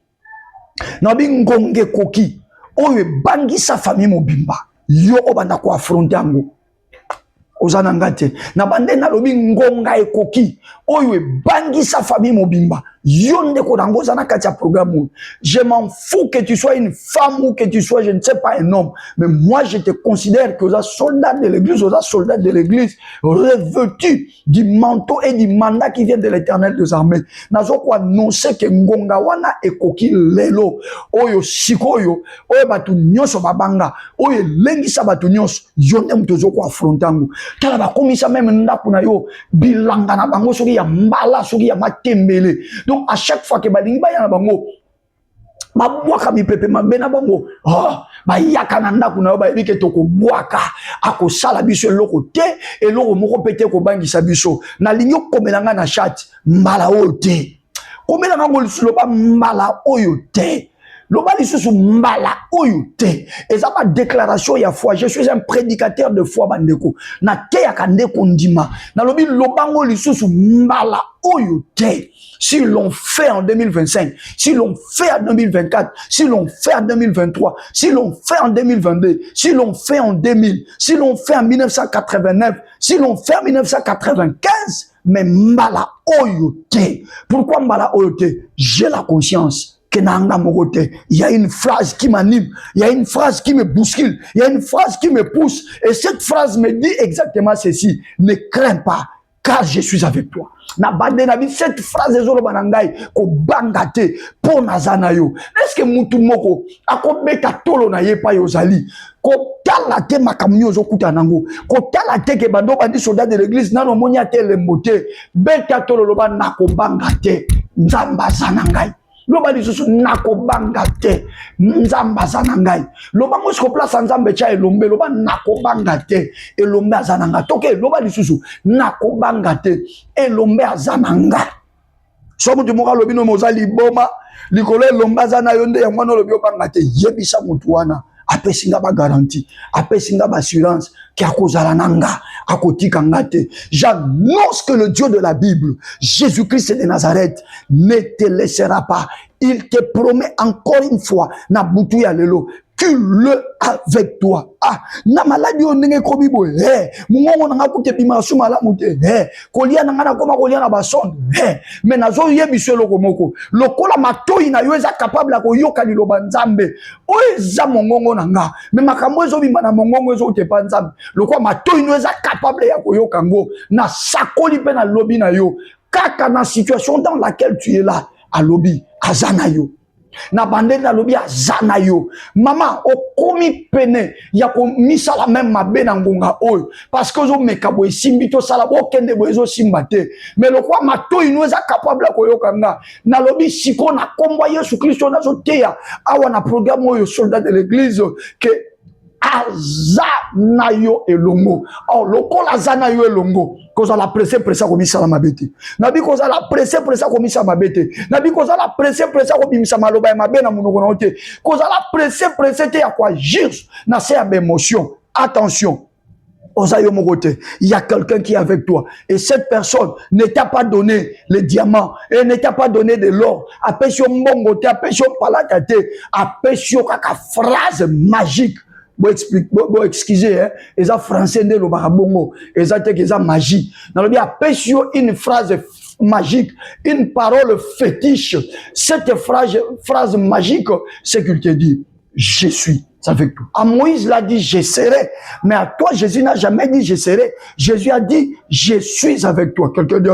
Nabi ngonge koki oyo bangi sa famille mobimba yo obanda ko affronter ango ozana ngate na bande na lobi ngonga ekoki oyo bangi sa famille mobimba yo ndeko nango ozana kati ya programme. Je m'en fous que tu sois une femme ou que tu sois je ne sais pas un homme, mais moi je te considère que tu es soldat de l'église, tu es soldat de l'église revêtu du manteau et du mandat qui vient de l'Éternel des armées. Nazo ko annoncer que ngonga wana ekoki lelo oyo sikoyo oyo batu nyonso babanga oyo lengisa batu nyonso yo nde mutozo ko affrontango tala ba komisa même ndaku na yo bilanga na bango soki ya mbala soki ya matembele. Donc à chaque fois que balingi ba yana bango babwaka mipepe mabe na bango bayaka na ndaku na yo bayebi ke toko bwaka akosala biso eloko te eloko moko pete kobangisa biso na lingi komelanga na chat mbala oyo te komelanga ngo lisoloba mbala oyo te loba lisusu mbala oyo te eza ba déclaration ya foi. Je suis un prédicateur de foi bandeko na te ya kandeko ndima na lobi lobango lisusu mbala oyo te. Si l'on fait en 2025, si l'on fait en 2024, si l'on fait en 2023, si l'on fait en 2022, si l'on fait en 2000, si l'on fait en 1989, si l'on fait en 1995, mais mbala oyo te. Pourquoi mbala oyo te? J'ai la conscience que nanga mokote, il y a une phrase qui m'anime, il y a une phrase qui me bouscule, il y a une phrase qui me pousse, et cette phrase me dit exactement ceci: ne crains pas, car je suis avec toi. Na bande na bi cette phrase ezolo banangai ko bangate po nazana yo. Est-ce que mutu moko akobeta tolo na ye pa yozali ko tala te makamnyo zokuta nango ko tala te ke bando bandi soldat de l'église nano monya te lembote beta tolo loba na ko bangate nzamba zanangai loba lisusu nako bangate nzamba zanangai loba mosiko place nzambe cha elombe loba nako bangate elombe azananga toke loba lisusu nako bangate elombe azananga so mutu moka lobi no mozali boma likolo elombe azana yonde ya mwana lobi bangate yebisa mutu wana apesinga ba garantie apesinga ba assurance ki akozala nanga akotika ngate. J'annonce que le Dieu de la Bible, Jésus-Christ de Nazareth, ne te laissera pas. Il te promet encore une fois na butu ya lelo calcule avec toi. Ah, na maladie on n'est kobi boy. Mungongo nanga kute bima suma la mute. Kolia nanga na koma kolia na basonde. Mais nazo yebiso loko moko. Lokola matoi na yo eza capable ko yoka liloba nzambe. O eza mongongo nanga. Mais makambo ezo bima na mongongo ezo te pa nzambe. Lokola matoi no eza capable ya ko yoka ngo na sakoli pe na lobi na yo. Kaka na situation dans laquelle tu es là, à lobby, à Zanayo. Na bande na lobby à Zanayo. Maman, au komi pene, ya ko misala même mabe na ngonga oyo. Parce que zo mekabo simbito sala bo kende bo ezo simbate. Mais le quoi mato ino eza capable ko yokanga. Na lobby siko na kombo Yesu Kristo na zo teya. Awa na programme oyo soldat de l'église que Azanayo elongo. Oh, lokola Azanayo elongo. Koza la presse komi sala mabete. Nabi koza la presse komi sala mabete. Nabi koza la presse komi sala maloba ya mabe na munoko na ote. Koza la presse te ya kwa agir na se ya émotion. Attention. Il y a quelqu'un qui est avec toi. Et cette personne ne t'a pas donné les diamants. Et ne t'a pas donné de l'or. Apesio mbongo te, apesio palatate. Apesio kaka phrase magique. Bon excusez, hein, ils ont français de le barabongo, ils ont magie. Dans le bien, apesio une phrase magique, une parole fétiche. Cette phrase magique, c'est qu'il te dit, je suis avec toi. À Moïse l'a dit, je serai. Mais à toi, Jésus n'a jamais dit, je serai. Jésus a dit, je suis avec toi. Quelqu'un dit,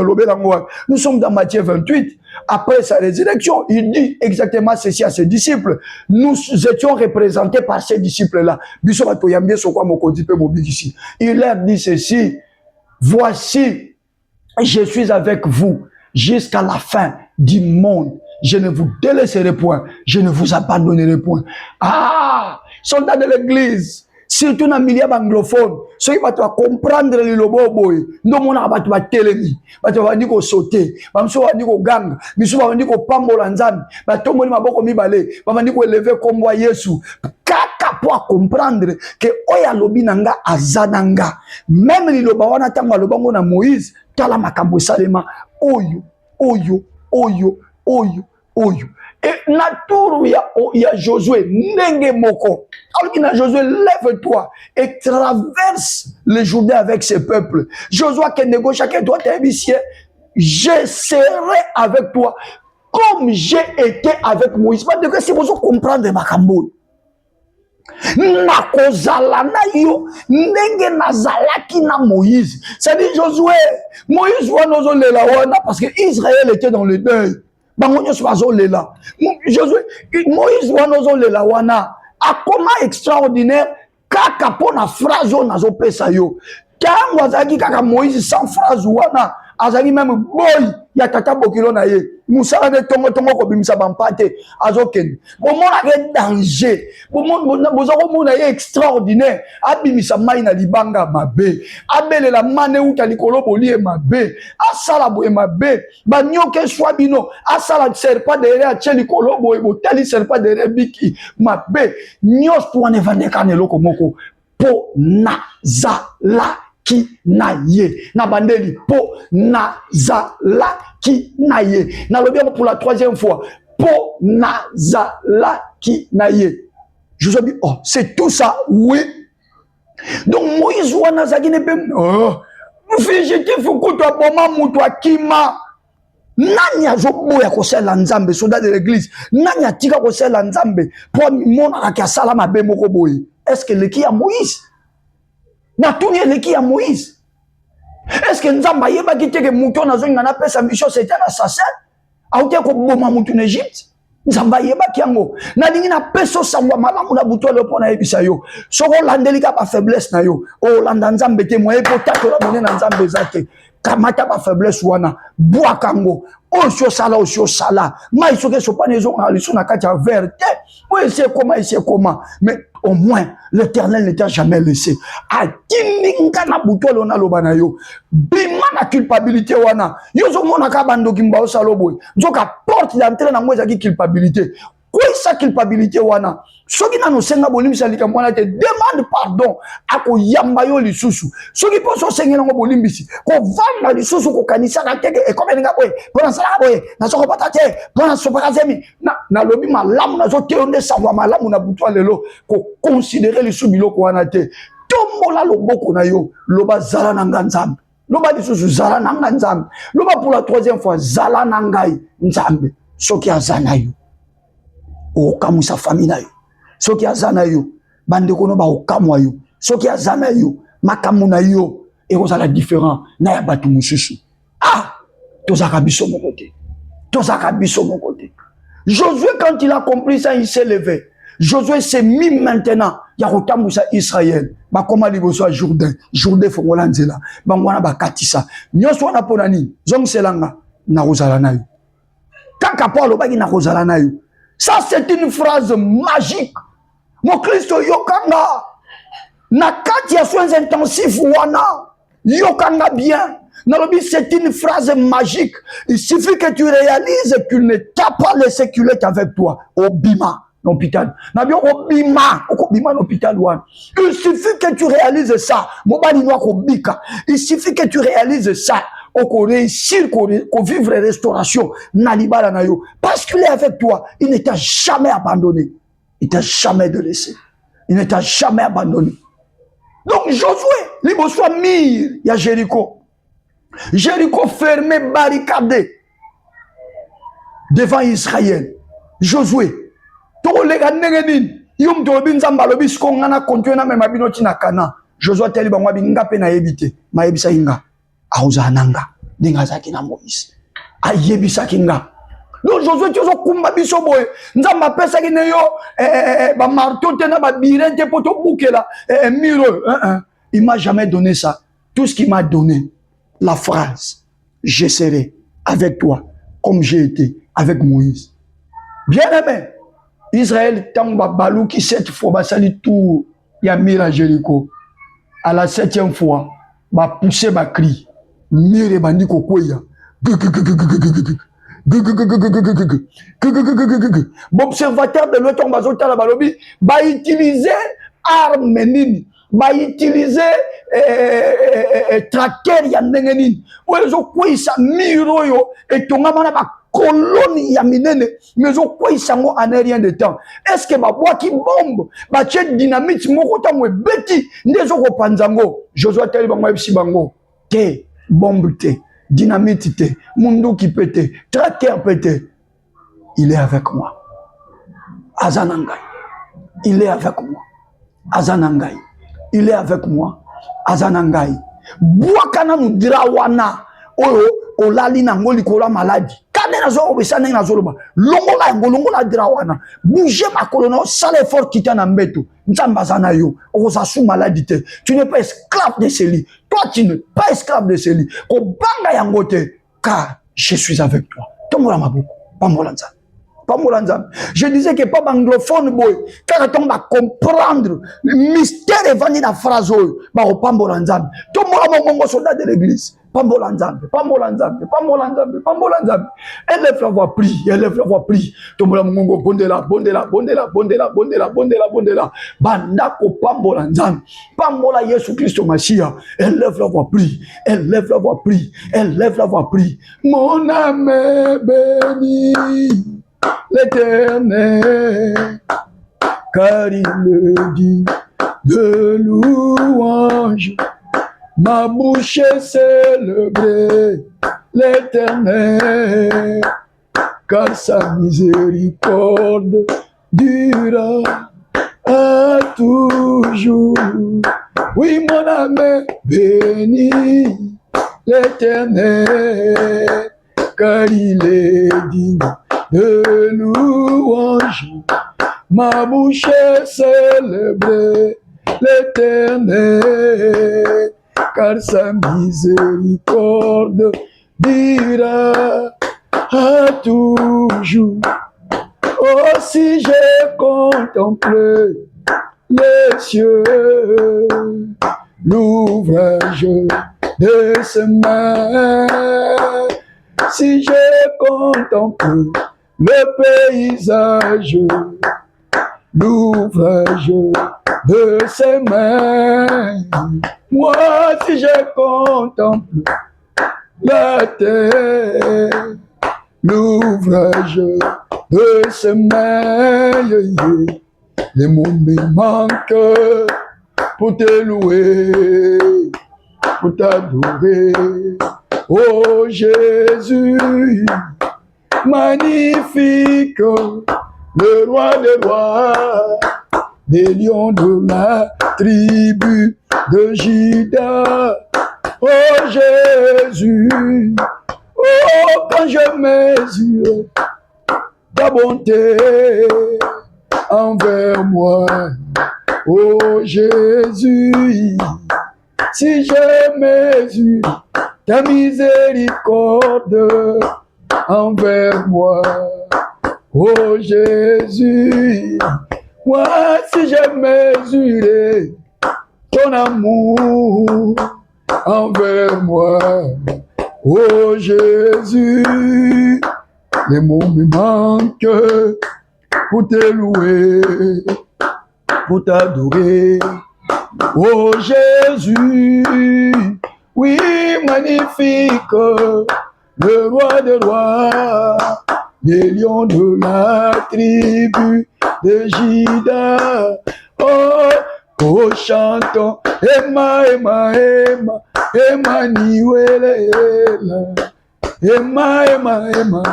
nous sommes dans Matthieu 28. Après sa résurrection, il dit exactement ceci à ses disciples. Nous étions représentés par ces disciples-là. Il leur dit ceci. Voici, je suis avec vous jusqu'à la fin du monde. Je ne vous délaisserai point. Je ne vous abandonnerai point. Ah! Soldats de l'église, surtout dans le milieu anglophone, ceux qui vont comprendre le loboboy, nous avons va télémi, va dire sauter, va dire gang, va dire pambolanzan, va tomber ma boko mi balé, va dire lever comme Yesu. Kaka pour comprendre que oya lobi nanga azananga, même les lobawana tanga lobango na Moïse, tala makambo salema, oyo, oyo, oyo, oyo, oyo. Et nature il y a Josué nenge moko. Alors qu'il a Josué, lève-toi et traverse le Jourdain avec ses peuples. Josué qui négocie chacun toi t'es vicié. Je serai avec toi comme j'ai été avec Moïse. Parce que si vous comprenez ma cambo. Nakozala na yo nenge nazalaki na Moïse. Ça dit Josué, Moïse voit nos lela wana parce que Israël était dans le deuil. Josué, Moïse wanozo lela wana akoma extraordinaire kaka pona phrase on azo pesa yo. Tango azaki kaka Moïse sans phrase wana azali même boy ya tata bokilo na ye. Musala de tongo ko bimisa bampate azoken. Bomona ke danger. Bomona bozako mona ye extraordinaire. Abimisa mai na libanga mabe. Abelela mane uta likolo bolie mabe. Asala boye mabe. Ba nyoke swabino. Asala serpa derrière cheli likolo boye botali serpa derrière biki mabe. Nyos to ane vandeka ne loko moko. Po nazala ki na ye. Na bandeli po nazala ki na ye. Na le bien pour la troisième fois. Po nazala ki na ye. Je vous ai dit, oh, c'est tout ça, oui. Donc Moïse wana zaki ne pe fugitif kuto boma mutu akima. Nani azoboya kosala nzambe soldat de l'église. Nani atika kosala nzambe pour mona ka sala mabe moko boye. Est-ce que leki ya Moïse? Na tuni leki ya Moïse. Est-ce que nzamba yeba kiteke mutu na zonga na pesa mission c'était un assassin? Aute ko boma mutu en Égypte. Nzamba yeba kiango. Na dingi na peso sangwa malamu na buto le pona yebisa yo. Soko landelika ba faiblesse na yo. O landa nzambe te moye ko tato la mona nzambe zake. Kamata ba faiblesse wana. Bua kango. Osio sala. Ma isoke sopane zo na liso na kati ya verte. Oui, c'est comment. Mais au moins, l'Éternel ne t'a jamais laissé. A tininga na butolo na lobana yo. Bima na culpabilité wana. Yo zo mona ka bando kimba osalo boy. Zoka porte d'entrée na mweza ki culpabilité. Quoi sa culpabilité wana. Soki na no senga bolimbisa likambo wana te, demande pardon ako yamba yo lisusu. Soki po so sengela ngo bolimbisi, ko vanda lisusu ko kanisa ka teke e comme nga boye, pona sala boye, na soko patate, pona sopaka zemi, na lobi malamu na zo teonde savoir malamu na butwa lelo ko considérer lisusu biloko wana te. Tombola loboko na yo, loba zala na nganzambe. Loba lisusu zala na nganzambe. Loba pour la troisième fois zala na ngai nzambe. Soki azana yo. O kamu sa famille na yo. Soki azana yo, bande kono ba okamwa yo. Soki azana yo, makamu na yo, et on a la différent na ya batu mususu. Ah, tozaka biso mon côté. Tozaka biso mon côté. Josué quand il a compris ça, il s'est levé. Josué s'est mis maintenant, ya kotambusa Israël. Ba koma liboso a Jourdain, Jourdain fongola nzela. Ba ngwana ba katisa. Nyonso wana pona nini? Zong selanga na kozala na yo. Kaka Paulo baki na kozala na yo. Ça c'est une phrase magique. Mon Christ yokanga na kati ya soins intensifs wana yokanga bien. Nalobi c'est une phrase magique. Il suffit que tu réalises qu'il ne t'a pas laissé qu'il est avec toi au bima l'hôpital. Nabio au bima l'hôpital wana. Il suffit que tu réalises ça. Mobali noa ko bika. Il suffit que tu réalises ça. Qu'on réussisse, qu'on vive la restauration. Nalibala na yo. Parce qu'il est avec toi, il ne t'a jamais abandonné. Il t'a jamais délaissé. Il ne t'a jamais abandonné. Donc Josué, libre soit mire, il y a Jéricho. Jéricho fermé, barricadé devant Israël. Josué, to lega nengenin, yum to binzamba lobis ko ngana kontuena me mabino tina kana. Josué teli ba mwabi ngape na yebite, ma yebisa inga. Aouza nanga, denga zaki na Moïse. Ayebisa kinga. Donc Josué tu zo kumba biso boy nzamba pesa kine yo ba marteau tena ba birente poto bukela miro il m'a jamais donné ça. Tout ce qu'il m'a donné, la phrase je serai avec toi comme j'ai été avec Moïse. Bien aimé, Israël tamba balou qui 7 fois ba sali tout ya mira Jéricho. À la 7e fois, ba pousser ba cri. Mire bandi kokoya. L'observateur de l'autre bazota la balobi va utiliser arme nini, va utiliser tracteur ya ndengenini. Ozo kwisa miro yo etongama na ba colonie ya minene mais zo kwisa ngo en rien de temps. Est-ce que ba boaki bombe, ba tche dynamite moko tango beti ndezo ko panzango. Josué teli bango ebisi bango. Te bombe te, dynamite te, mundu qui pète, tracteur pète. Il est avec moi. Azanangai. Il est avec moi. Azanangai. Il est avec moi. Azanangai. Boakana nous dira wana. Oyo, olali na ngoli kola maladie. Kane na zo obesana na zoloba. Longola dira wana. Bouger ma colonne, ça l'effort qui t'en ambeto. Nzambazana yo. Ozasu maladie te. Tu n'es pas esclave de ce lit. Toi, tu n'es pas esclave de ce lit. Kobanga yangote. Car je suis avec toi. Tomola maboko. Pamolanza. Je disais que pas anglophone boy, car on va comprendre le mystère et venir la phrase ba o pambolanza. Tout le monde soldat de l'église. Pambolanza. Élève la voix, prie. Tout le monde bondela. Banda ko pambolanza. Pambola Yesu Christ Machia. Élève la voix, prie. Mon âme est bénie. L'Éternel, car il me dit de louange, ma bouche est célébrée, l'Éternel, car sa miséricorde durera à toujours. Oui, mon âme est bénie, l'Éternel, car il est digne de louange, ma bouche est célébrée, l'Éternel, car sa miséricorde dira à toujours. Oh, si j'ai contemplé les cieux, l'ouvrage de ses mains, si j'ai contemplé le paysage, l'ouvrage de ses mains. Moi, si je contemple la terre, l'ouvrage de ses mains, les mots me manquent pour te louer, pour t'adorer. Oh Jésus, magnifique, le roi des rois, des lions de la tribu de Juda. Oh Jésus, oh quand je mesure ta bonté envers moi, oh Jésus, si je mesure ta miséricorde envers moi, oh Jésus, moi si je mesurais ton amour envers moi, oh Jésus, les mots me manquent pour te louer, pour t'adorer, oh Jésus, oui, magnifique, le roi des rois, les lions de la tribu de Juda. Oh, oh, chantons, Emma, Emma, Emma, Emmanuel, Emma, Emma, Emma,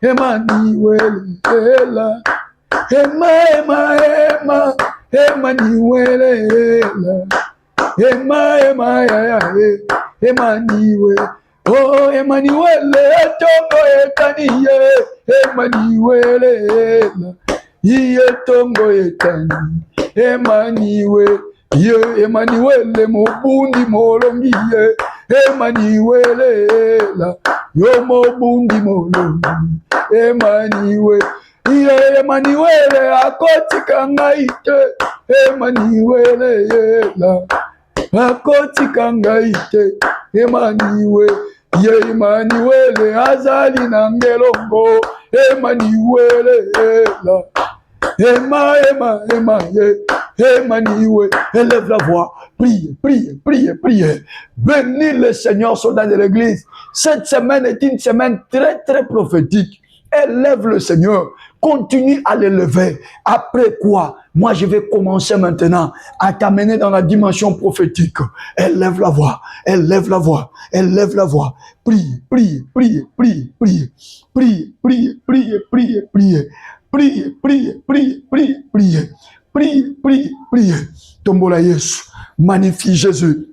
Emmanuel, Emma, Emma, Emma, Emmanuel, Emma, Emma, Emmanuel. Oh, Emmanuel, Tongo etani, Emmanuel, Iye Tongo etani, Emmanuel, Ye Emmanuel, Mobundi Molongi, Emmanuel, Yo Mobundi Molongi, Emmanuel, Iye Emmanuel, Akoti Kangaite, Emmanuel, Akoti Kangaite, Emmanuel, Ye Emmanuel, Azali Nangelongo, Emmanuel, Emma, Emma, Emma, Emmanuel, élève la voix, priez, priez, priez, priez. Bénis le Seigneur, soldat de l'église. Cette semaine est une semaine très, très prophétique. Élève le Seigneur, continue à l'élever. Après quoi, moi je vais commencer maintenant à t'amener dans la dimension prophétique. Élève la voix, élève la voix, élève la voix. Prie, prie, prie, prie, prie, prie, prie, prie, prie, prie. Prie, prie, prie, prie, prie, prie, prie, prie. Tombola Yesu, magnifie Jésus,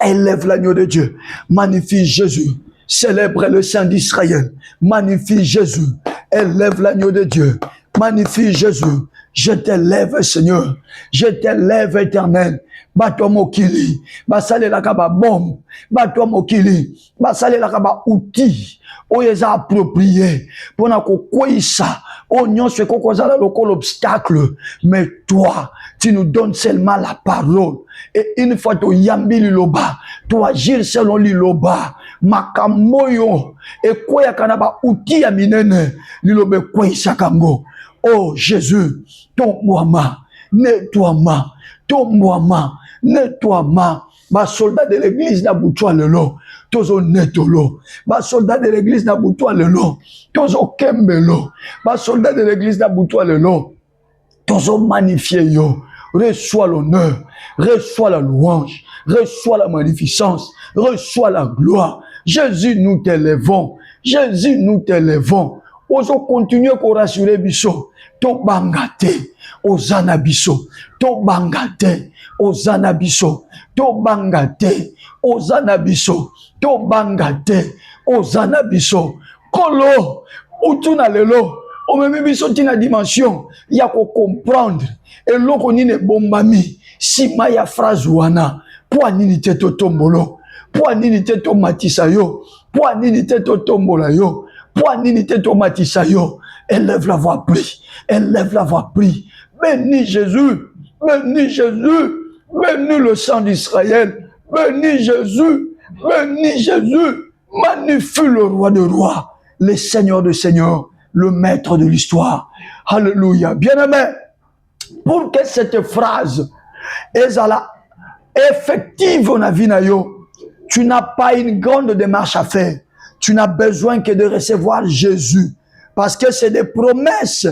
élève l'agneau de Dieu, magnifie Jésus, célèbre le Saint d'Israël, magnifie Jésus, élève l'agneau de Dieu, magnifie Jésus. Je t'élève, Seigneur, je t'élève, Éternel. Bato mokili, basale la kaba bombe, bato mokili, basale la kaba outil, oyeza approprié, pour na kokoisa, oignon se kokozala loko l'obstacle, mais toi, tu nous donnes seulement la parole, et une fois tu yambi liloba, tu agir selon liloba, makamoyo, et koya kanaba outil ya minene, lilobe koisa kango. Oh Jésus, ton moi, nettoie-moi, ton moi, nettoie-moi. Ma soldat de l'église n'a boutoua le lot. Tozo netolo. Ma soldat de l'église n'a boutoua le lot. Tozo kembelo. Ma soldat de l'église n'a boutoua le lot. Tozo magnifié yo. Reçois l'honneur. Reçois la louange. Reçois la magnificence. Reçois la gloire. Jésus, nous t'élèvons. Jésus, nous t'élèvons. Ozo continue qu'on rassure biso. To bangate. Ozana biso. To bangate. Ozana biso. To bangate. Ozana biso. To bangate. Ozana biso. Kolo. Utuna lelo. O même biso tina dimension. Ya ko comprendre. Et loko nine bombami. Si maya phrase wana. Po nini te to tombolo. Po nini te to matisa yo. Po nini te to tombola yo. Po nini te to matisa yo. Élève la voix, prie. Élève la voix, prie. Bénis Jésus. Bénis Jésus. Bénis le sang d'Israël. Bénis Jésus. Bénis Jésus. Magnifie le roi de rois, le Seigneur de seigneurs, le maître de l'histoire. Alléluia. Bien-aimé, pour que cette phrase est effective dans la vie, tu n'as pas une grande démarche à faire. Tu n'as besoin que de recevoir Jésus. Parce que c'est des promesses.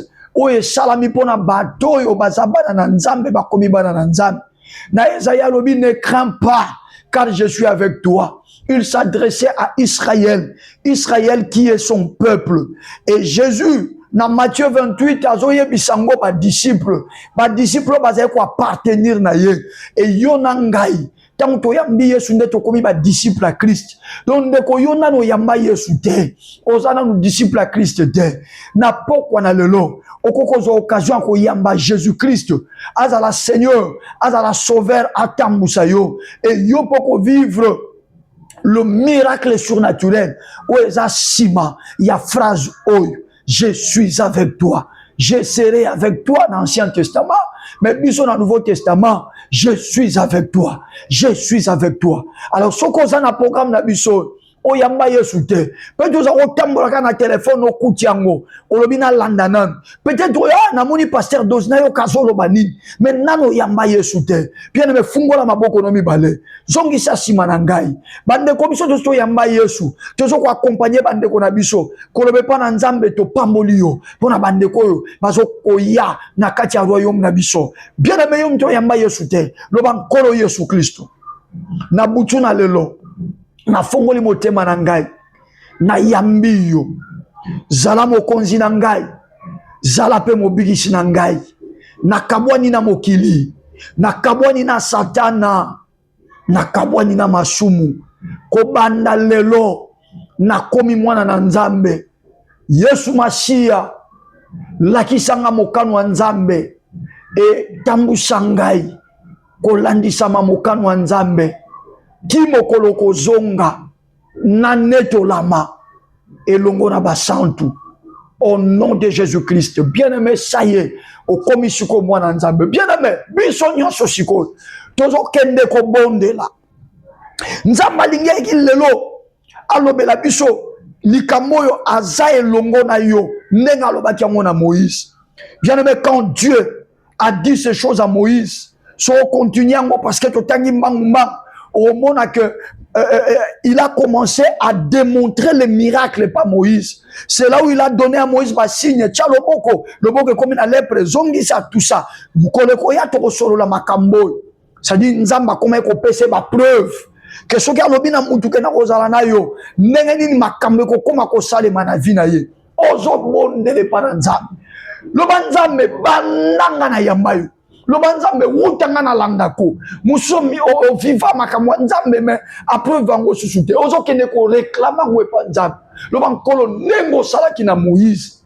Na Esaïe alobi, ne crains pas, car je suis avec toi. Il s'adressait à Israël. Israël qui est son peuple. Et Jésus, dans Matthieu 28, azoye bisango ba disciple. Ba disciple bazay ko appartenir na ye. Et yonangai. Tant to yambi Yesu nde to komi ba disciple à Christ. Donc ndeko yona no yamba Yesu te. Ozana no disciple à Christ te. Na pokwa na lelo. Okokozo occasion ko yamba Jésus Christ. Azala Seigneur, azala Sauveur atambusa yo. Et yo poko vivre le miracle surnaturel. Oeza sima, il y a phrase oyo. Je suis avec toi. Je serai avec toi dans l'Ancien Testament. Mais bisous dans le Nouveau Testament, je suis avec toi. Je suis avec toi. Alors, ce qu'on a un programme na biso, o yamba Yesu te. Peut-être que otambola na téléphone o kutiango, o lobina landanan. Peut-être que na moni pasteur dozna yo kazo lobani, mais nano yamba Yesu te. Bien me fungola maboko no mibale. Zongi sa simana ngai. Bande ko biso to yamba Yesu. Tozo ko accompagner bande ko na biso. Ko lobe pa na nzambe to pamboli yo. Pona bande ko yo bazo koya na kati ya royaume na biso. Bien me yo to yamba Yesu te. Loba nkolo Yesu Kristo. Na butu na lelo. Na fongoli motema na ngai na yambi yo zala mokonzi na ngai zala pe mobikisi na ngai na kabwani na mokili na kabwani na satana na kabwani na masumu kobanda lelo na komi mwana na nzambe Yesu Masiya lakisanga mokano wa nzambe e tambusa ngai kolandisa mokano wa nzambe Kimokolo kozonga na netolama elongo na basantu au nom de Jésus-Christ. Bien-aimé, ça y est, au komisuko mwana nzambe. Bien-aimé, biso nyonso siko tozo kende ko bonde la. Nzamba lingi ki lelo alobela biso likamoyo aza elongo na yo ndenga alobaki yango na Moïse. Bien-aimé, quand Dieu a dit ces choses à Moïse, so continue yango parce que totangi mbangumba au moment que il a commencé à démontrer les miracles par Moïse. C'est là où il a donné à Moïse un signe. Tcha le boko comme une lèpre, zongi ça tout ça. Mukoleko ya toko solo la makambo. Ça dit nzamba comme ko pese ba preuve que ce gars lobina mutu ke na kozala na yo. Ndenge nini makambo ko koma ko salema na vie na ye. Ozo bonde le paranzam. Lo banzambe bandanga na yambayo. Loba nzambe wutanga na landako musomi o viva makamwa nzambe me après vango susute ozo kene ko réclama ngwe pa nzambe loba nkolo nengo salaki na Moïse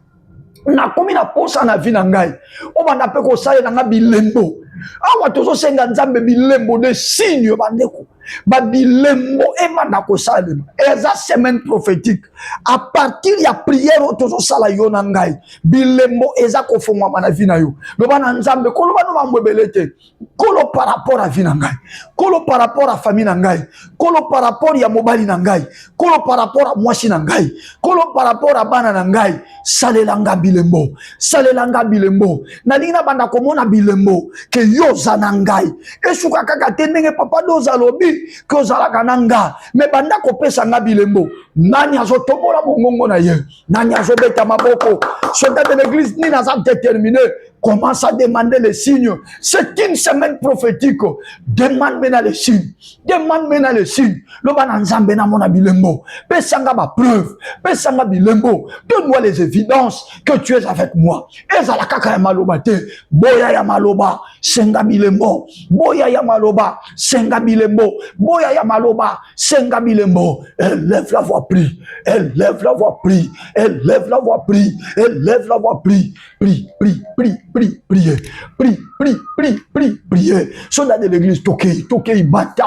na komi na posa na vie na ngai o banda pe ko sale na bilembo awa tozo senga nzambe bilembo de signe bandeko ba bilembo emanda ko sale eza semaine prophétique à partir ya prière tozo sala yo na ngai bilembo eza ko fongwa na vie na yo loba na nzambe ko loba no mambebelete kolo par rapport à vie na ngai kolo par rapport à famille na ngai kolo par rapport ya mobali na ngai kolo par rapport à mwasi na ngai kolo par rapport à bana na ngai salelanga bilembo na linga banda komona bilembo ke yo zanangai esuka kaka tendenge papa doza lobi ko zalaka nanga me banda ko pesa nga bilembo nani azotobola mongongo na ye nani azobeta maboko soldat de l'église ni na déterminé commence à demander les signes. C'est une semaine prophétique. Demande maintenant les signes. Le bananzambe na mona bilembo. Pesanga ma preuve. Pesanga bilembo. Donne-moi les évidences que tu es avec moi. Ezala kaka ya maloba te. Boya ya maloba. Senga bilembo. Boya ya maloba. Senga bilembo. Boya ya maloba. Senga bilembo. Elle lève la voix, prie. Elle lève la voix, prie. Elle lève la voix, prie. Elle lève la voix, prie. Prie. Priez. Soldat de l'église, toquez, bata.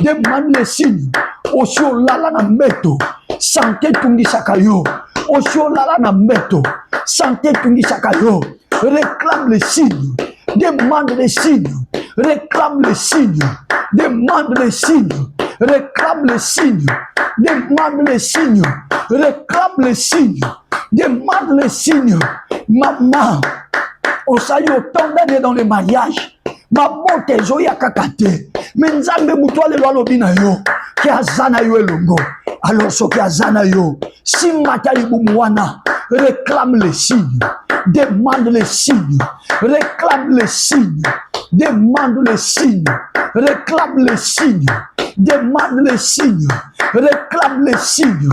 demande les signes. Osio lala na meto, santé tungi sakayo. Osio lala na meto, santé tungi sakayo. Réclame les signes, demande les signes, réclame les signes, demande les signes, réclame les signes, demande les signes, réclame les signes, demande les signes. Maman, on salue autant d'années dans le mariage. Maman, t'es joyeux à kakate. Mais nzambe mutwale lwa lobina yo. Ki azana yo elongo. Alors, ce qui azana yo. Si matali bumwana, réclame les signes. Demande les signes. Réclame les signes. Demande les signes. Réclame les signes. Demande les signes. Réclame les signes.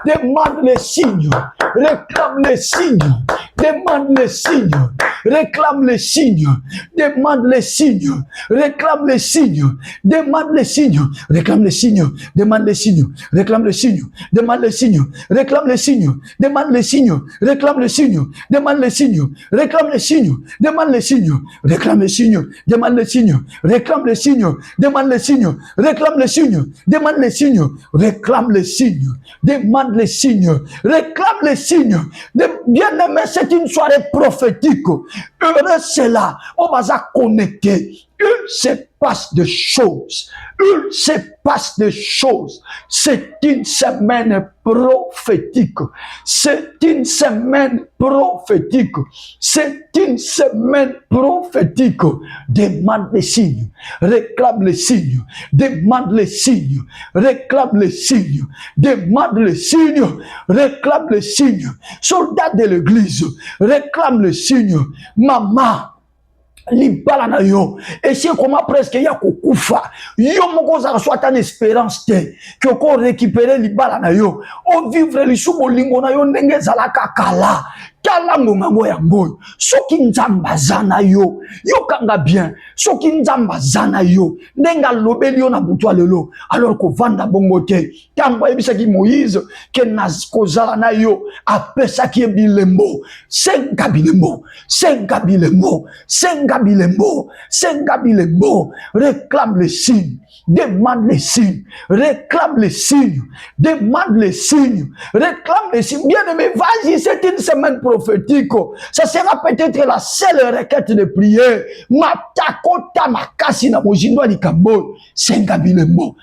Demande les signes. Réclame les signes. Demande les signes. Réclame les signes. Demande les signes. Réclame les signes. Demande les signes. Réclame les signes. Demande les signes. Réclame les signes. Demande les signes. Réclame les signes. Demande les signes. Réclame les signes. Demande les signes. Réclame les signes. Demande les signes. Réclame les signes. Demande les signes. Réclame les signes. Demande les signes. Réclame les signes. Demande les signes. Réclame les signes. Demande les signes. Réclame les signes. Bien-aimé, c'est une soirée prophétique. Heureux c'est là. On va se connecter. Il se passe des choses. Il se passe des choses. C'est une semaine prophétique. C'est une semaine prophétique. C'est une semaine prophétique. Demande les signes. Réclame les signes. Demande les signes. Réclame les signes. Demande les signes. Réclame les signes. Soldats de l'église. Réclame les signes. Maman. Libala na yo et c'est comment presque ya kokufa yo moko za soit en espérance te que ko récupérer libala na yo o vivre li subo lingo na yo ndenge zalaka kala kala ngongo ya ngoyo soki nzamba zana yo yo kanga bien soki nzamba zana yo ndenga lobeli yo na butwa lelo alors ko vanda bongo te tango ebisa ki Moïse ke nazkozala na yo apesa ki bilembo senga bilembo réclame les signes, demande les signes, réclame les signes, demande les signes, réclame les signes. Bien aimé, vas-y, c'est une semaine prophétique. Ça sera peut-être la seule requête de prière. Matakota makasi na mojindo likambo. Senga bilembo.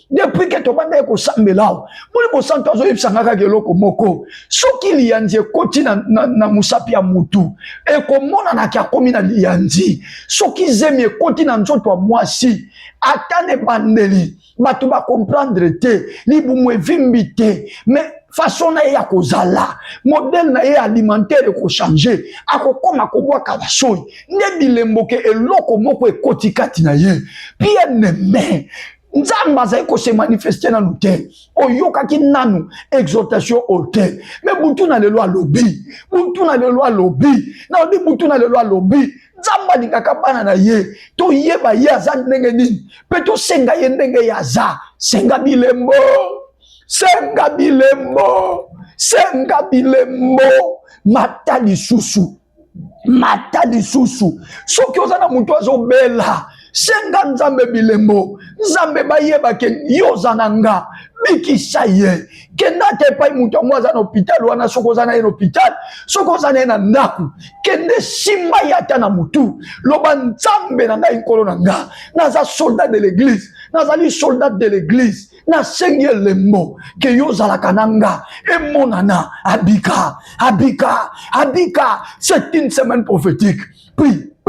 Depuis que tu vas ko sambelao, muli ko santo zo yipsanga keloko moko. Soki lianzi koti na musapi ya mutu. E komona na kia komi na lianzi. Soki zemi koti na nzoto wa mwasi. Atane bandeli. Batu ba comprendre te. Libu mwe vimbi te. Mais façon na ya kozala. Modèle na ya alimentaire ko changer. Ako koma kobwa kabasoi. Ne bilemboke eloko moko e koti kati na ye. Bien aimé. Nzamba za eko se manifester na nous te. Oyoka ki nanu exhortation au te. Mais butu na lelo alobi. Na odi butu na lelo alobi. Nzamba dingaka bana na ye. To yeba ye aza ndenge nini. Pe to senga ye ndenge ya za. Senga bilembo. Mata lisusu. Soki ozana mutu azobela. Senga nzambe bilembo. Nzambe bayeba ke yozananga. Bikisa ye. Kenda te pa mutu mwaza na hôpital wana soko zana na hôpital. Soko zana na ndaku. Kende simba yata na mutu. Loba nzambe na ngai nkolo na nga. Naza soldat de l'église. Nazali soldat de l'église. Na sengi lembo. Ke yozala kananga. E monana. Abika. C'est une semaine prophétique. Prie.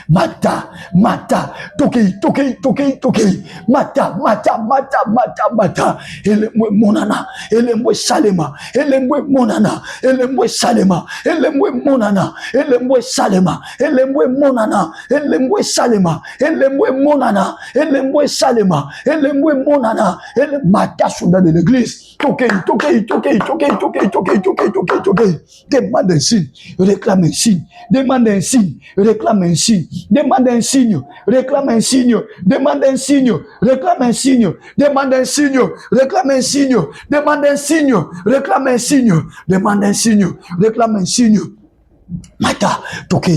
Mata. Tokei. Mata. Elembwe monana. Elembwe salema. Elembwe monana. Mata soldat de l'église. Tokei. Demande un signe, réclame un signe, demande un signe, réclame un signe, demande un signe, réclame un signe, demande un signe, réclame un signe, demande un signe, réclame un signe, demande un signe, réclame un signe, demande un signe, réclame un signe. Mata, toke,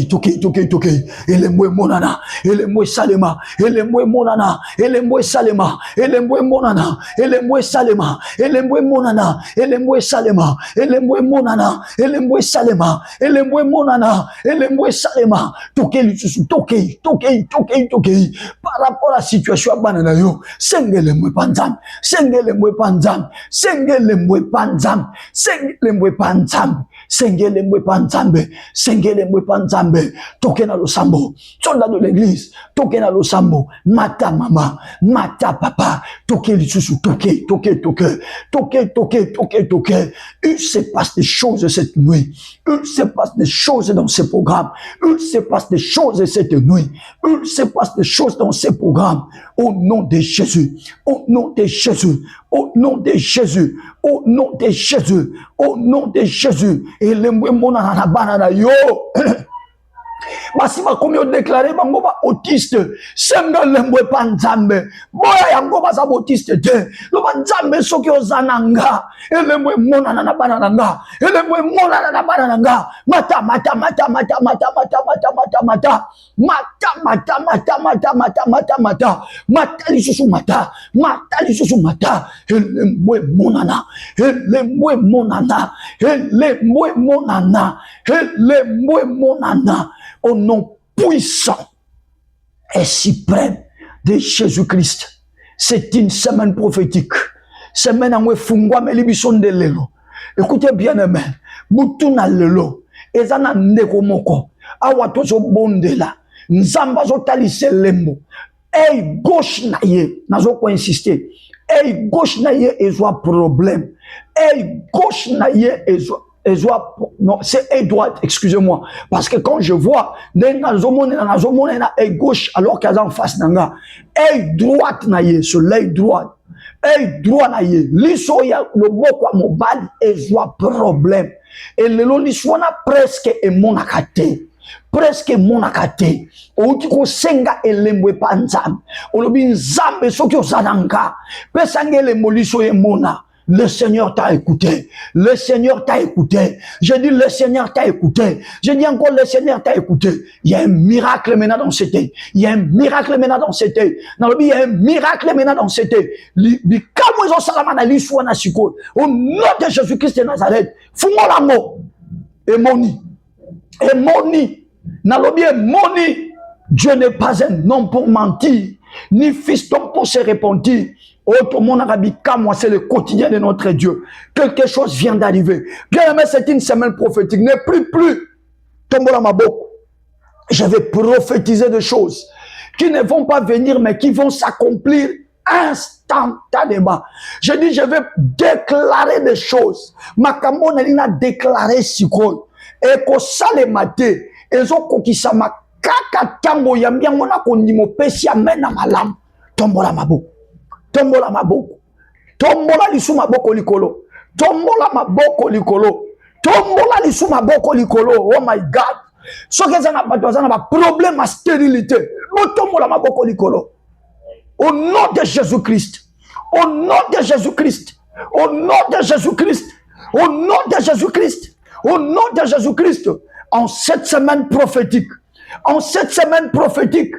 elemwe monana, elemwe salema, elemwe monana, elemwe salema, elemwe monana, elemwe salema, elemwe monana, elemwe salema, elemwe monana, elemwe salema, elemwe monana, elemwe salema, toke, par rapport à la situation à banana yo, sengelemwe panzam, sengelemwe panzam, sengelemwe panzam, sengelemwe panzam, sengelemwe panzambe, sengelemwe panzambe, toke na losambo, soldat de l'église, toke na losambo, mata mama, mata papa, toke lisusu, toke. Il se passe des choses cette nuit, il se passe des choses dans ce programme, il se passe des choses cette nuit, il se passe des choses dans ce programme, au nom de Jésus, au nom de Jésus, au nom de Jésus, au nom de Jésus, au nom de Jésus. Et le mona na banana yo. Basi bakomi déclaré bango ba autiste, senga lembwe panzambe, boya yango baza autiste te, lo banzambe soki ozananga, elembwe mona na banana nga, elembwe mona na banana nga, mata lisusu mata, elembwe monana, au nom puissant et suprême de Jésus-Christ. C'est une semaine prophétique. Semaine en fungwa melibison de lelo. Écoutez bien, amen. Butuna lelo. Ezana ndeko moko. Awato zo bondela. Nzamba zo talise lembo. Hey, gauche na ye. Nazo ko insister. Hey, gauche na ye ezwa problème. Hey, gauche na ye ezwa. Non, c'est œil droit, excusez-moi. Parce que quand je vois, œil gauche, alors qu'il y a en face, œil droite, sur l'œil droit, œil droit, l'iso ya le boko à mon bal, et joie problème. Et le long l'iso na presque et mon akate. Presque mon akate. Outiko senga elemwe panzam. Olobi nzambe soki osananga. Pesange le moliso e mona. Le Seigneur t'a écouté. Le Seigneur t'a écouté. Je dis le Seigneur t'a écouté. Je dis encore le Seigneur t'a écouté. Il y a un miracle maintenant dans cette été. Il y a un miracle maintenant dans cette été. Il y a un miracle maintenant dans cette été. Au nom de Jésus-Christ de Nazareth. Fumolamo. Et moni. Et moni. Nalobi et moni. Dieu n'est pas un homme pour mentir. Ni fils d'homme pour se repentir. C'est le quotidien de notre Dieu. Quelque chose vient d'arriver. Bien aimé, c'est une semaine prophétique. Ne plus. Tombola maboko. Je vais prophétiser des choses qui ne vont pas venir, mais qui vont s'accomplir instantanément. Je dis, je vais déclarer des choses. Makambo n'a déclaré sikoy. Et ko sale mate. Ezoko kisama kaka tango yambia mona kondimo pesi amena malam. Tombola maboko. Tombola maboko. Tombola lisu maboko likolo. Tombola maboko likolo. Tombola lisu maboko likolo. Oh my God. Ce que ça n'a pas de problème à stérilité. Tombola maboko likolo. Au nom de Jésus-Christ. Au nom de Jésus-Christ. Au nom de Jésus-Christ. Au nom de Jésus-Christ. Au nom de Jésus-Christ. En cette semaine prophétique. En cette semaine prophétique,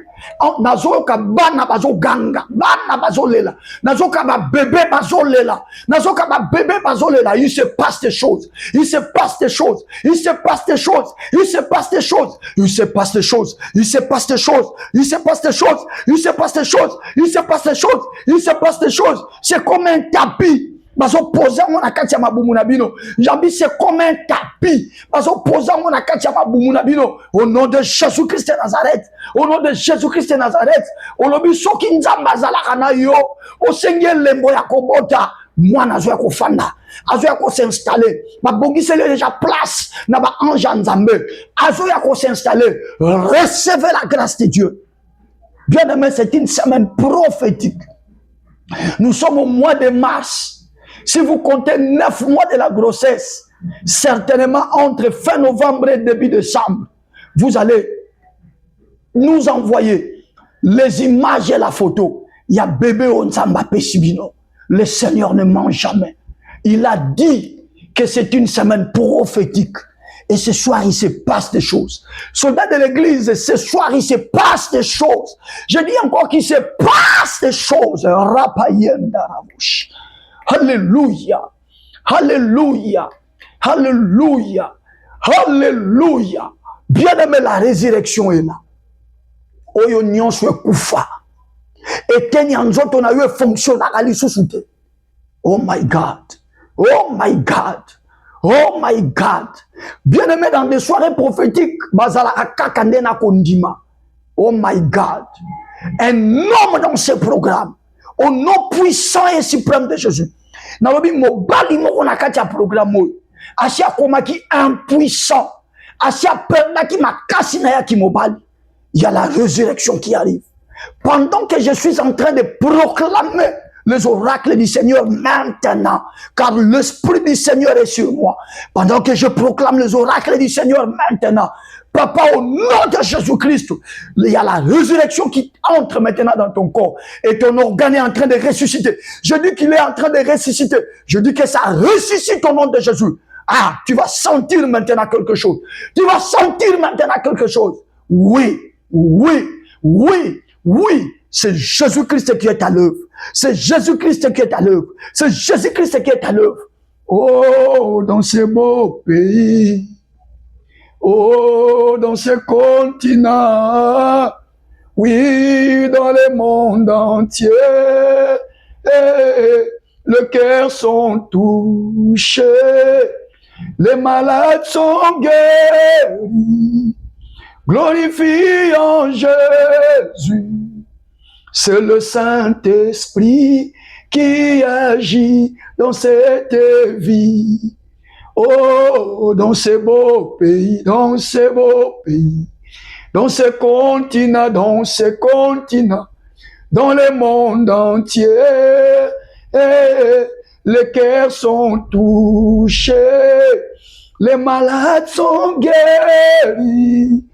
nazoka bana bazo ganga, bana bazo lela, nazoka ba bébé bazo lela, nazoka ba bébé bazo lela. Il se passe des choses, il se passe des choses, il se passe des choses, il se passe des choses, il se passe des choses, il se passe des choses, il se passe des choses, il se passe des choses, il se passe des choses, il se passe des choses. C'est comme un tapis. Bazo poser mon akati ya mabumu na bino. Jambi c'est comme un tapis. Bazo poser mon akati ya mabumu na bino. Au nom de Jésus-Christ de Nazareth. Au nom de Jésus-Christ de Nazareth. Olobi soki nzamba zalaka na yo. Osenge lembo ya kobota. Mwana azo ya kofanda. Azo ya ko s'installer. Ba bongisele déjà place na ba ange nzambe. Azo ya ko s'installer. Recevez la grâce de Dieu. Bien aimé, c'est une semaine prophétique. Nous sommes au mois de mars. Si vous comptez 9 mois de la grossesse, certainement entre fin novembre et début décembre, vous allez nous envoyer les images et la photo. Il y a bébé Onzamba Pesibino. Le Seigneur ne ment jamais. Il a dit que c'est une semaine prophétique. Et ce soir, il se passe des choses. Soldats de l'église, ce soir, il se passe des choses. Je dis encore qu'il se passe des choses. Alléluia. Alléluia. Alléluia. Alléluia. Bien aimé, la résurrection est là. Oyo nyonso ekufa. Eteni anzoto na yo fonctionne à l'issue. Oh my God. Oh my God. Oh my God. Bien-aimé dans des soirées prophétiques, bazala akakande na kondima. Oh my God. Un homme dans ce programme, au nom puissant et suprême de Jésus. Nalobi mobali moko na kati ya programme oyo. Asia komaki impuissant. Asia perdaki makasi na ya ki mobali. Il y a la résurrection qui arrive. Pendant que je suis en train de proclamer les oracles du Seigneur maintenant, car l'Esprit du Seigneur est sur moi. Pendant que je proclame les oracles du Seigneur maintenant, Papa, au nom de Jésus-Christ, il y a la résurrection qui entre maintenant dans ton corps et ton organe est en train de ressusciter. Je dis qu'il est en train de ressusciter. Je dis que ça ressuscite au nom de Jésus. Ah, tu vas sentir maintenant quelque chose. Tu vas sentir maintenant quelque chose. Oui, oui, oui, oui. C'est Jésus-Christ qui est à l'œuvre. C'est Jésus-Christ qui est à l'œuvre. C'est Jésus-Christ qui est à l'œuvre. Oh, dans ce beau pays. Oh, dans ce continent. Oui, dans le monde entier. Les cœurs sont touchés. Les malades sont guéris. Glorifions Jésus. C'est le Saint-Esprit qui agit dans cette vie. Oh, dans ce beau pays, dans ce beau pays, dans ce continent, dans le monde entier, les cœurs sont touchés, les malades sont guéris.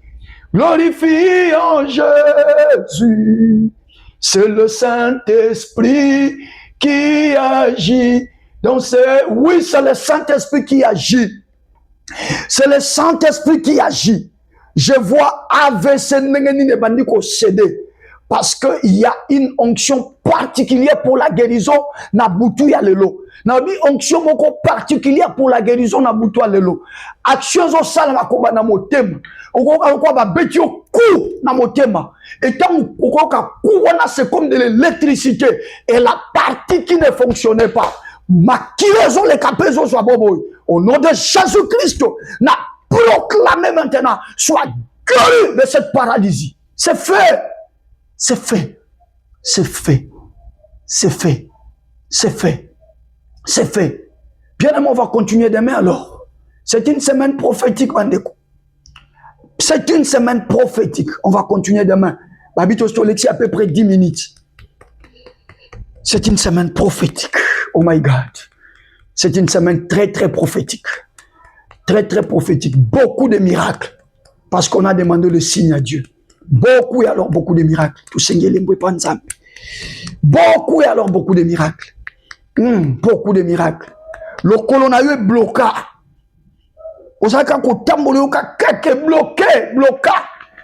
Glorifions Jésus. C'est le Saint-Esprit qui agit dans ce... Oui, c'est le Saint-Esprit qui agit. C'est le Saint-Esprit qui agit. Je vois AVC Nengeni Bandiko céder. Parce qu'il y a une onction particulière pour la guérison. Nabutu ya lelo. Nabi onction moko particulière pour la guérison. Nabutu ya lelo. Action zo sala makoba na motema. Okoka ba beti yo kou na motema. Et tant okoka kou wana c'est comme de l'électricité. Et la partie qui ne fonctionnait pas. Makilezo le kapezo soit bobo. Au nom de Jésus-Christ, na proclamé maintenant soit guéri de cette paralysie. C'est fait. C'est fait. C'est fait. C'est fait. C'est fait. C'est fait. Bien aimé, on va continuer demain alors. C'est une semaine prophétique, Bandeko. C'est une semaine prophétique. On va continuer demain. Babito Stolexi à peu près 10 minutes. C'est une semaine prophétique. Oh my God. C'est une semaine très, très prophétique. Très, très prophétique. Beaucoup de miracles. Parce qu'on a demandé le signe à Dieu. Beaucoup et alors beaucoup de miracles. Tout Seigneur les Panzam. Beaucoup et alors beaucoup de miracles. Beaucoup de miracles. Le coronavirus est bloqué. Osaka ko tambolo ka kake bloqué.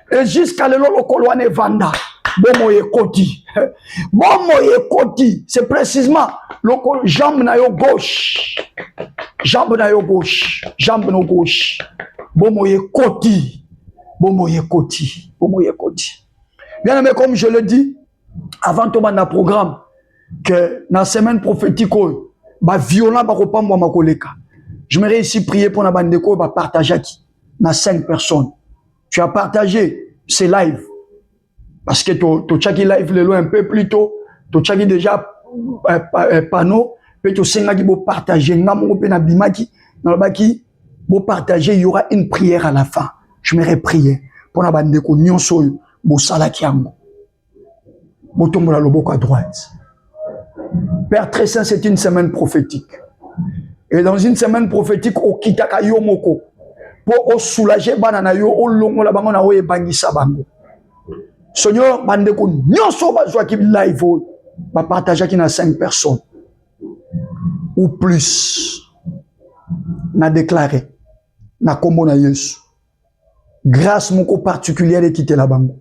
Et jusqu'à le coloane vanda. Bomo yekoti. Bomo yekoti. C'est précisément le jambe na yo gauche. Jambe na yo gauche. Jambe na gauche. Bomo yekoti. Bomo yekoti. Bomo yekoti. Bien aimé, comme je le dis, avant tout le programme, que dans la semaine prophétique, bah violent bah repamba ma koleka. Je me ici prier pour la bande de quoi bah partager qui na 5 personnes. Tu as partagé ces lives parce que tu chaki live le loin un peu plus tôt, tu chaki déjà panneau, puis tu senga qui bo partager ngamo pe na bimaki na baki bo partager, il y aura une prière à la fin. Je me prier pour la bande de quoi nyonso bo sala kiango. Bo tombola loboko à droite. Père très saint, c'est une semaine prophétique. Et dans une semaine prophétique, au kitaka yo moko. Pour soulager banana yo, au longo la bango na oye bangisa bango. Seigneur, bandeko nyonso bazwa ki live ba partager ki na 5 personnes ou plus. Na déclaré na kombo na Yesu. Grâce moko particulière quitter la bango.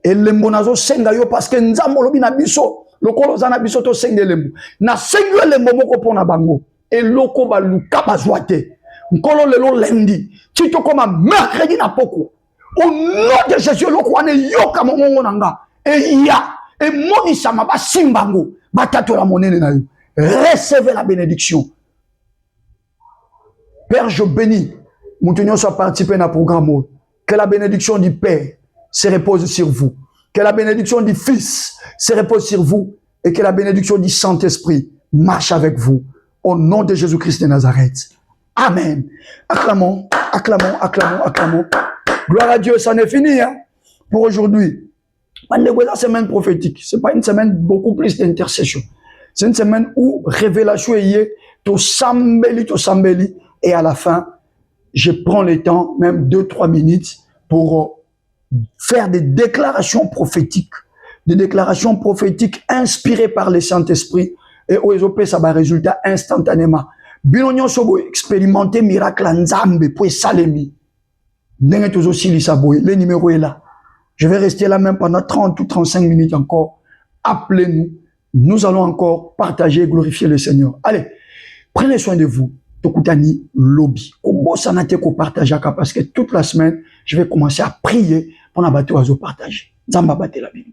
Et lembo nazo senga yo parce que nzambo lobi na biso, lokolo za na biso to senga lembo. Na senga lembo moko pona bango. Et loko ba luka bazwa te. Nkolo lelo lundi, ti to koma mercredi na poko. Au nom de Jésus, loko ane yoka mongo nanga. Et ya, et moni sama ba simbango, ba tato la monene na yo. Recevez la bénédiction. Père, je bénis. Mon Seigneur soit participé dans le programme. Que la bénédiction du Père se repose sur vous. Que la bénédiction du Fils se repose sur vous. Et que la bénédiction du Saint-Esprit marche avec vous. Au nom de Jésus-Christ de Nazareth. Amen. Acclamons, acclamons, acclamons, acclamons. Gloire à Dieu, ça n'est fini hein, pour aujourd'hui. La semaine prophétique, ce n'est pas une semaine beaucoup plus d'intercession. C'est une semaine où révélation est to sambeli, et à la fin, je prends le temps, même 2-3 minutes, pour faire des déclarations prophétiques. Des déclarations prophétiques inspirées par le Saint-Esprit. Et où ils ça va résultat instantanément. Binonyo sobo expérimenter miracle en Nzambe pour salemi. Le numéro est là. Je vais rester là même pendant 30 ou 35 minutes encore. Appelez-nous. Nous allons encore partager et glorifier le Seigneur. Allez, prenez soin de vous. Tokutani lobby. Parce que toute la semaine, je vais commencer à prier pour la bateau à partager. Zamba bate la Bible.